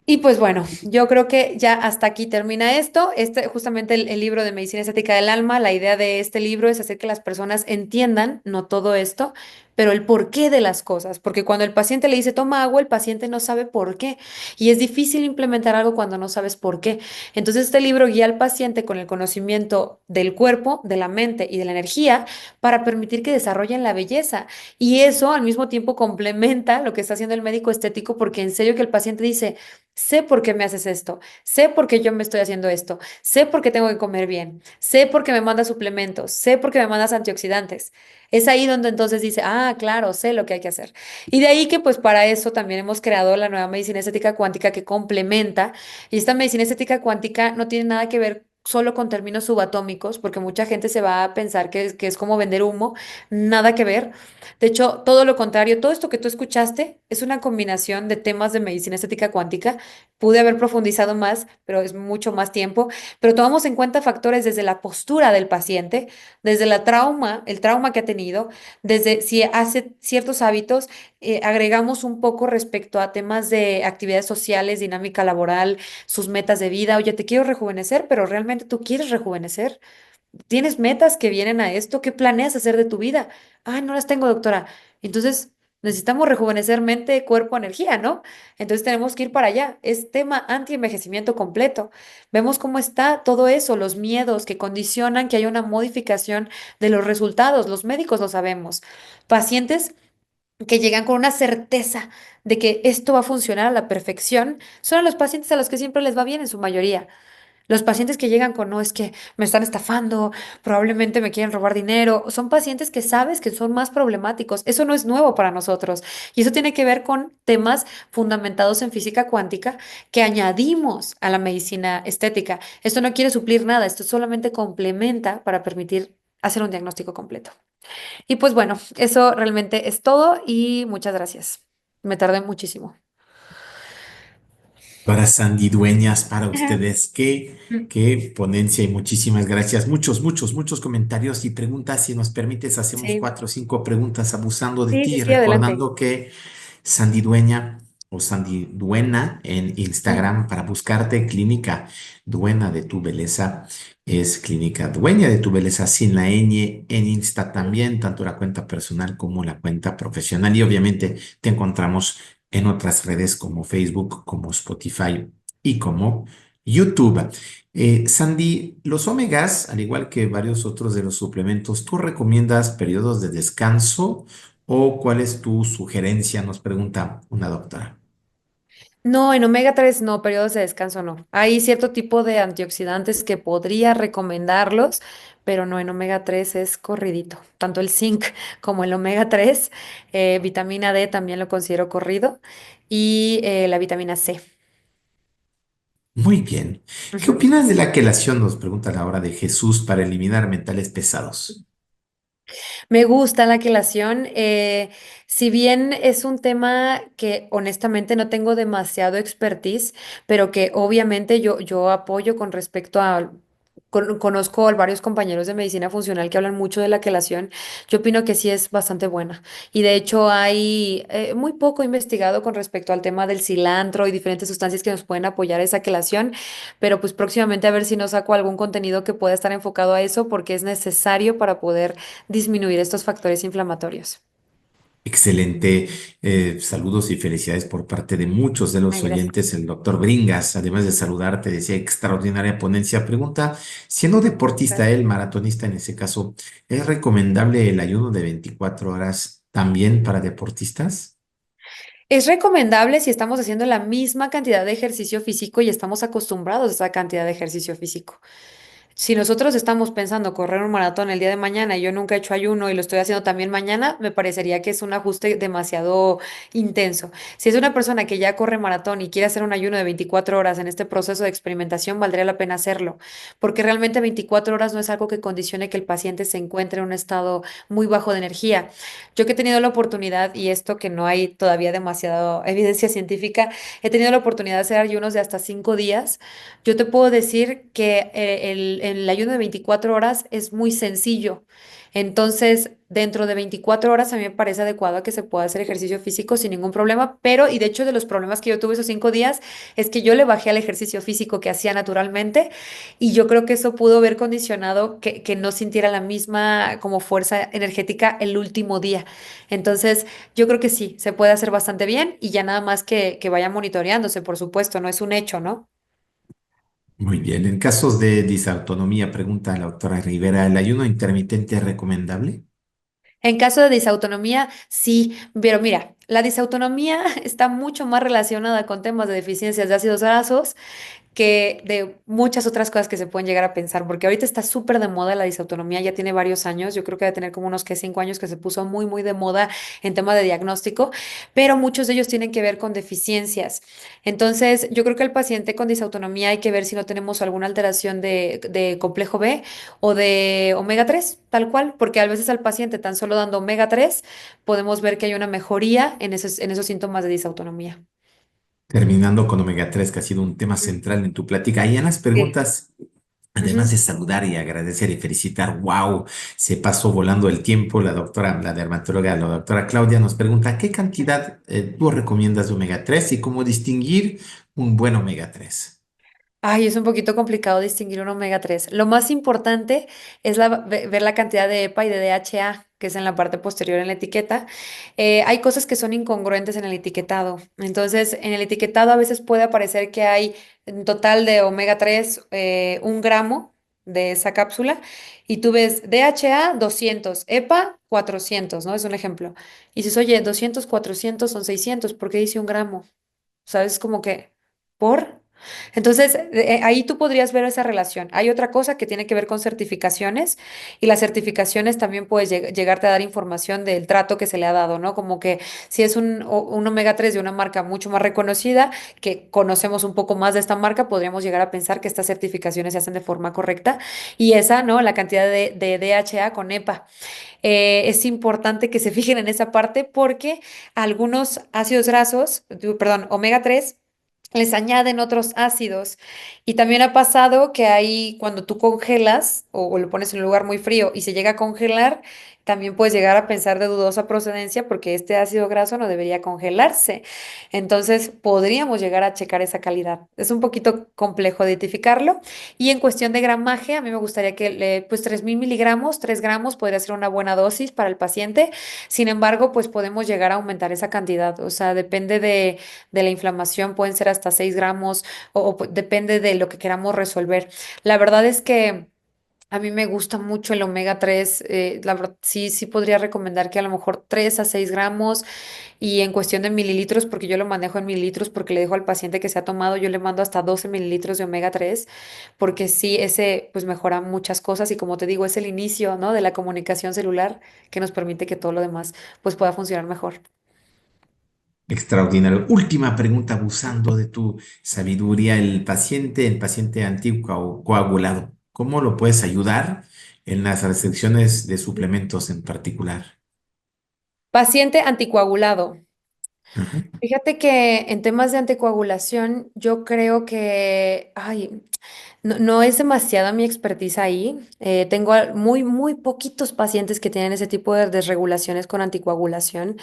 Y pues bueno, yo creo que ya hasta aquí termina esto. Este, justamente el libro de Medicina Estética del Alma, la idea de este libro es hacer que las personas entiendan, no todo esto, pero el porqué de las cosas. Porque cuando el paciente le dice toma agua, el paciente no sabe por qué. Y es difícil implementar algo cuando no sabes por qué. Entonces, este libro guía al paciente con el conocimiento del cuerpo, de la mente y de la energía para permitir que desarrollen la belleza. Y eso al mismo tiempo complementa lo que está haciendo el médico estético, porque en serio que el paciente dice, sé por qué me haces esto, sé por qué yo me estoy haciendo esto, sé por qué tengo que comer bien, sé por qué me mandas suplementos, sé por qué me mandas antioxidantes. Es ahí donde entonces dice, ah, claro, sé lo que hay que hacer. Y de ahí que pues para eso también hemos creado la nueva medicina estética cuántica que complementa. Y esta medicina estética cuántica no tiene nada que ver solo con términos subatómicos, porque mucha gente se va a pensar que es como vender humo, nada que ver. De hecho, todo lo contrario, todo esto que tú escuchaste es una combinación de temas de medicina estética cuántica. Pude haber profundizado más, pero es mucho más tiempo. Pero tomamos en cuenta factores desde la postura del paciente, desde la trauma, el trauma que ha tenido, desde si hace ciertos hábitos, agregamos un poco respecto a temas de actividades sociales, dinámica laboral, sus metas de vida. Oye, te quiero rejuvenecer, pero realmente tú quieres rejuvenecer. ¿Tienes metas que vienen a esto? ¿Qué planeas hacer de tu vida? Ah, no las tengo, doctora. Entonces, necesitamos rejuvenecer mente, cuerpo, energía, ¿no? Entonces tenemos que ir para allá. Es tema anti-envejecimiento completo. Vemos cómo está todo eso, los miedos que condicionan que haya una modificación de los resultados. Los médicos lo sabemos. Pacientes que llegan con una certeza de que esto va a funcionar a la perfección, son los pacientes a los que siempre les va bien en su mayoría. Los pacientes que llegan con, no, es que me están estafando, probablemente me quieren robar dinero, son pacientes que sabes que son más problemáticos. Eso no es nuevo para nosotros. Y eso tiene que ver con temas fundamentados en física cuántica que añadimos a la medicina estética. Esto no quiere suplir nada, esto solamente complementa para permitir hacer un diagnóstico completo. Y pues bueno, eso realmente es todo y muchas gracias. Me tardé muchísimo. Para Sandy Dueñas, para ustedes, qué ponencia y muchísimas gracias. Muchos comentarios y preguntas. Si nos permites, hacemos Sí, 4 o 5 preguntas abusando de sí, sí, ti, sí, adelante. recordando que Sandy Dueña o Sandy Duena en Instagram para buscarte, Clínica Duena de tu Belleza, es Clínica Dueña de tu Belleza sin la ñ en Insta también, tanto la cuenta personal como la cuenta profesional. Y obviamente te encontramos en otras redes como Facebook, como Spotify y como YouTube. Sandy, los omegas, al igual que varios otros de los suplementos, ¿tú recomiendas periodos de descanso o cuál es tu sugerencia? Nos pregunta una doctora. No, en omega 3 no, periodos de descanso no. Hay cierto tipo de antioxidantes que podría recomendarlos, pero no, en omega 3 es corridito. Tanto el zinc como el omega 3, vitamina D también lo considero corrido y la vitamina C. Muy bien. ¿Qué Ujú. opinas de la quelación? Nos pregunta la hora de Jesús para eliminar metales pesados. Me gusta la quelación. Si bien es un tema que honestamente no tengo demasiado expertise, pero que obviamente yo apoyo con respecto a conozco a varios compañeros de medicina funcional que hablan mucho de la quelación. Yo opino que sí es bastante buena. Y de hecho hay muy poco investigado con respecto al tema del cilantro y diferentes sustancias que nos pueden apoyar esa quelación, pero pues próximamente a ver si no saco algún contenido que pueda estar enfocado a eso porque es necesario para poder disminuir estos factores inflamatorios. Excelente. Saludos y felicidades por parte de muchos de Ay, los gracias. oyentes. El doctor Bringas, además de saludarte, decía extraordinaria ponencia. Pregunta, siendo deportista, él, maratonista en ese caso, ¿es recomendable el ayuno de 24 horas también para deportistas? Es recomendable si estamos haciendo la misma cantidad de ejercicio físico y estamos acostumbrados a esa cantidad de ejercicio físico. Si nosotros estamos pensando correr un maratón el día de mañana y yo nunca he hecho ayuno y lo estoy haciendo también mañana, me parecería que es un ajuste demasiado intenso. Si es una persona que ya corre maratón y quiere hacer un ayuno de 24 horas en este proceso de experimentación, valdría la pena hacerlo, porque realmente 24 horas no es algo que condicione que el paciente se encuentre en un estado muy bajo de energía. Yo que he tenido la oportunidad, y esto que no hay todavía demasiada evidencia científica, he tenido la oportunidad de hacer ayunos de hasta 5 días. Yo te puedo decir que el ayuno de 24 horas es muy sencillo. Entonces, dentro de 24 horas a mí me parece adecuado que se pueda hacer ejercicio físico sin ningún problema, pero y de hecho de los problemas que yo tuve esos 5 días es que yo le bajé al ejercicio físico que hacía naturalmente y yo creo que eso pudo haber condicionado que no sintiera la misma como fuerza energética el último día. Entonces, yo creo que sí, se puede hacer bastante bien y ya nada más que vaya monitoreándose, por supuesto, no es un hecho, ¿no? Muy bien. En casos de disautonomía, pregunta la doctora Rivera, ¿el ayuno intermitente es recomendable? En caso de disautonomía, sí, pero mira, la disautonomía está mucho más relacionada con temas de deficiencias de ácidos grasos que de muchas otras cosas que se pueden llegar a pensar, porque ahorita está súper de moda la disautonomía, ya tiene varios años, yo creo que debe tener como unos que 5 años que se puso muy, muy de moda en tema de diagnóstico, pero muchos de ellos tienen que ver con deficiencias. Entonces, yo creo que el paciente con disautonomía hay que ver si no tenemos alguna alteración de complejo B o de omega 3 tal cual, porque a veces al paciente tan solo dando omega 3 podemos ver que hay una mejoría en esos síntomas de disautonomía. Terminando con omega 3, que ha sido un tema Ujú. central en tu plática. Y en las Sí. preguntas, además Ujú. de saludar y agradecer y felicitar, wow, se pasó volando el tiempo. La doctora, la dermatóloga, la doctora Claudia nos pregunta, ¿qué cantidad tú recomiendas de omega 3 y cómo distinguir un buen omega 3? Ay, es un poquito complicado distinguir un omega 3. Lo más importante es ver la cantidad de EPA y de DHA, que es en la parte posterior en la etiqueta. Hay cosas que son incongruentes en el etiquetado. Entonces, en el etiquetado a veces puede aparecer que hay en total de omega 3 1 gramo de esa cápsula y tú ves DHA 200, EPA 400, ¿no? Es un ejemplo. Y dices, oye, 200, 400 son 600, ¿por qué dice 1 gramo? ¿Sabes? Como que, ¿por? Entonces, ahí tú podrías ver esa relación. Hay otra cosa que tiene que ver con certificaciones y las certificaciones también puedes llegarte a dar información del trato que se le ha dado, ¿no? Como que si es un omega 3 de una marca mucho más reconocida, que conocemos un poco más de esta marca, podríamos llegar a pensar que estas certificaciones se hacen de forma correcta y esa, ¿no? La cantidad de DHA con EPA. Es importante que se fijen en esa parte porque algunos ácidos grasos, perdón, omega 3 les añaden otros ácidos. Y también ha pasado que ahí cuando tú congelas o lo pones en un lugar muy frío y se llega a congelar, también puedes llegar a pensar de dudosa procedencia porque este ácido graso no debería congelarse. Entonces podríamos llegar a checar esa calidad. Es un poquito complejo de identificarlo. Y en cuestión de gramaje, a mí me gustaría que pues 3.000 miligramos, 3 gramos podría ser una buena dosis para el paciente. Sin embargo, pues podemos llegar a aumentar esa cantidad. O sea, depende de la inflamación, pueden ser hasta 6 gramos depende de lo que queramos resolver. La verdad es que a mí me gusta mucho el omega 3. La verdad, sí, sí podría recomendar que a lo mejor 3 a 6 gramos y en cuestión de mililitros, porque yo lo manejo en mililitros, porque le dejo al paciente que se ha tomado, yo le mando hasta 12 mililitros de omega 3 porque sí, ese pues mejora muchas cosas y como te digo, es el inicio, ¿no? De la comunicación celular que nos permite que todo lo demás pues pueda funcionar mejor. Extraordinario. Última pregunta, abusando de tu sabiduría, el paciente anticoagulado, ¿cómo lo puedes ayudar en las restricciones de suplementos en particular? Paciente anticoagulado. Ajá. Fíjate que en temas de anticoagulación, yo creo que, ay, No, no es demasiada mi expertise ahí. Tengo muy, muy poquitos pacientes que tienen ese tipo de desregulaciones con anticoagulación.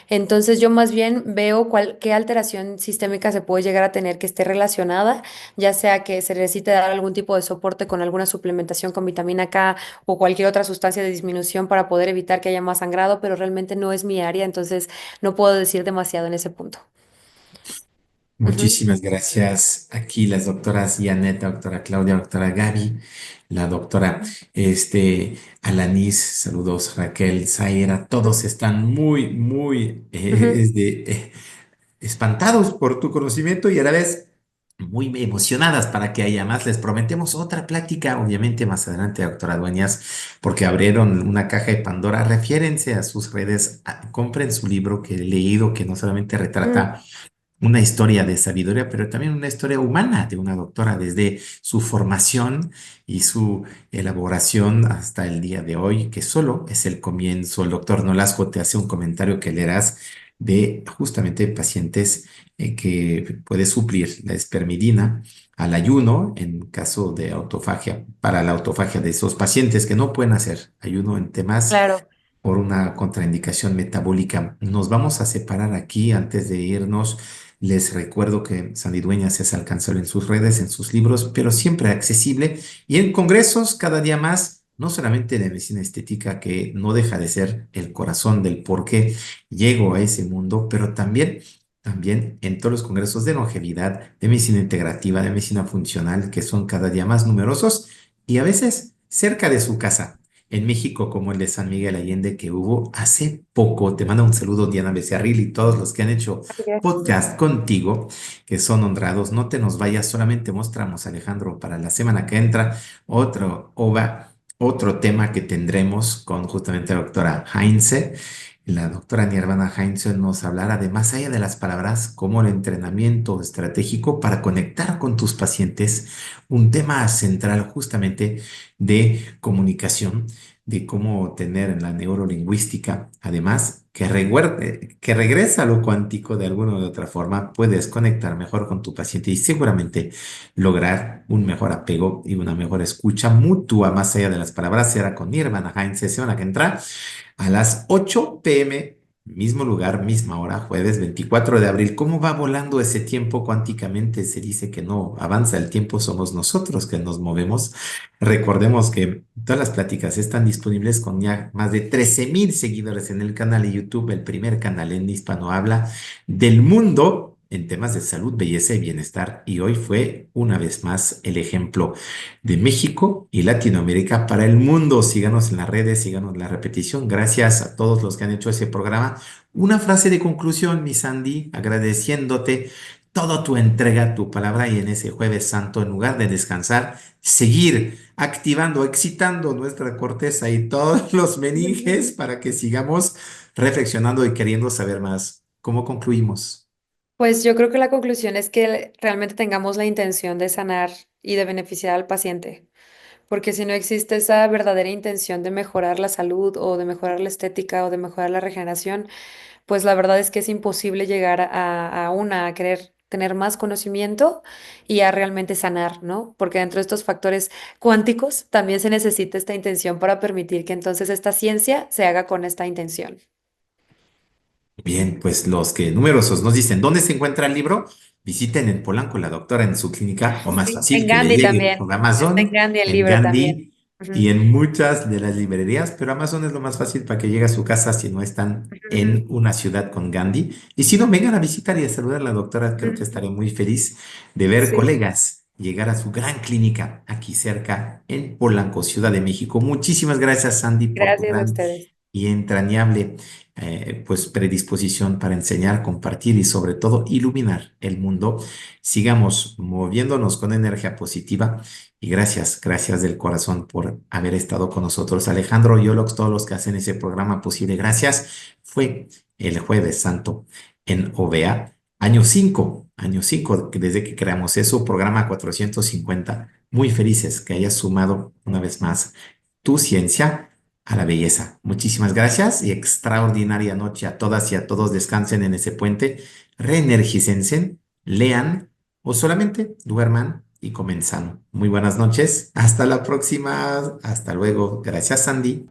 Entonces yo más bien veo qué alteración sistémica se puede llegar a tener que esté relacionada, ya sea que se necesite dar algún tipo de soporte con alguna suplementación con vitamina K o cualquier otra sustancia de disminución para poder evitar que haya más sangrado, pero realmente no es mi área, entonces no puedo decir demasiado en ese punto. Ujú, Muchísimas gracias. Aquí las doctoras Janet, la doctora Claudia, la doctora Gaby, la doctora Alanis, saludos Raquel, Zaira, todos están muy, muy ujú. espantados por tu conocimiento y a la vez muy emocionadas para que haya más. Les prometemos otra plática, obviamente más adelante, doctora Dueñas, porque abrieron una caja de Pandora. Refiérense a sus redes, compren su libro que he leído, que no solamente Mm, retrata una historia de sabiduría, pero también una historia humana de una doctora desde su formación y su elaboración hasta el día de hoy, que solo es el comienzo. El doctor Nolasco te hace un comentario que leerás de justamente pacientes que puede suplir la espermidina al ayuno en caso de autofagia, para la autofagia de esos pacientes que no pueden hacer ayuno en temas claro. por una contraindicación metabólica. Nos vamos a separar aquí antes de irnos. Les recuerdo que Sandy Dueñas es alcanzable en sus redes, en sus libros, pero siempre accesible y en congresos cada día más, no solamente de medicina estética, que no deja de ser el corazón del por qué llego a ese mundo, pero también en todos los congresos de longevidad, de medicina integrativa, de medicina funcional, que son cada día más numerosos y a veces cerca de su casa en México, como el de San Miguel Allende que hubo hace poco. Te mando un saludo, Diana Becerril, y todos los que han hecho Gracias. podcast contigo, que son honrados. No te nos vayas, solamente mostramos, Alejandro, para la semana que entra, otro tema que tendremos con justamente la doctora Heinze. La doctora Nirvana Heinze nos hablará de más allá de las palabras, como el entrenamiento estratégico para conectar con tus pacientes, un tema central justamente de comunicación, de cómo tener en la neurolingüística, además, que regresa a lo cuántico de alguna u otra forma, puedes conectar mejor con tu paciente y seguramente lograr un mejor apego y una mejor escucha mutua más allá de las palabras. Será con Nirvana Heinz, sesión a que entra a las 8 p.m., mismo lugar, misma hora, jueves 24 de abril. ¿Cómo va volando ese tiempo cuánticamente? Se dice que no avanza el tiempo, somos nosotros que nos movemos. Recordemos que todas las pláticas están disponibles con ya más de 13,000 seguidores en el canal de YouTube, el primer canal en hispano habla del mundo en temas de salud, belleza y bienestar. Y hoy fue una vez más el ejemplo de México y Latinoamérica para el mundo. Síganos en las redes, síganos en la repetición. Gracias a todos los que han hecho ese programa. Una frase de conclusión, mi Sandy, agradeciéndote toda tu entrega, tu palabra y en ese jueves santo, en lugar de descansar, seguir activando, excitando nuestra corteza y todos los meninges para que sigamos reflexionando y queriendo saber más. ¿Cómo concluimos? Pues yo creo que la conclusión es que realmente tengamos la intención de sanar y de beneficiar al paciente. Porque si no existe esa verdadera intención de mejorar la salud o de mejorar la estética o de mejorar la regeneración, pues la verdad es que es imposible llegar a querer tener más conocimiento y a realmente sanar, ¿no? Porque dentro de estos factores cuánticos también se necesita esta intención para permitir que entonces esta ciencia se haga con esta intención. Bien, pues los que numerosos nos dicen dónde se encuentra el libro, visiten en Polanco la doctora en su clínica, o más Sí, fácil en que le Gandhi llegue también. por Está en Amazon, Gandhi el en libro también. Gandhi y Ujú, en muchas de las librerías, pero Amazon es lo más fácil para que llegue a su casa si no están ujú, en una ciudad con Gandhi. Y si no, vengan a visitar y a saludar a la doctora, creo que ujú. estaré muy feliz de ver Sí, colegas llegar a su gran clínica aquí cerca en Polanco, Ciudad de México. Muchísimas gracias, Sandy, por tu gracias a gran ustedes. y entrañable pues predisposición para enseñar, compartir y sobre todo iluminar el mundo. Sigamos moviéndonos con energía positiva y gracias del corazón por haber estado con nosotros. Alejandro, Yolox, todos los que hacen ese programa posible, gracias. Fue el Jueves Santo en OVEA, año 5 desde que creamos eso, programa 450. Muy felices que hayas sumado una vez más tu ciencia a la belleza. Muchísimas gracias y extraordinaria noche a todas y a todos. Descansen en ese puente, reenergícense, lean o solamente duerman y comen sano. Muy buenas noches. Hasta la próxima. Hasta luego. Gracias, Sandy.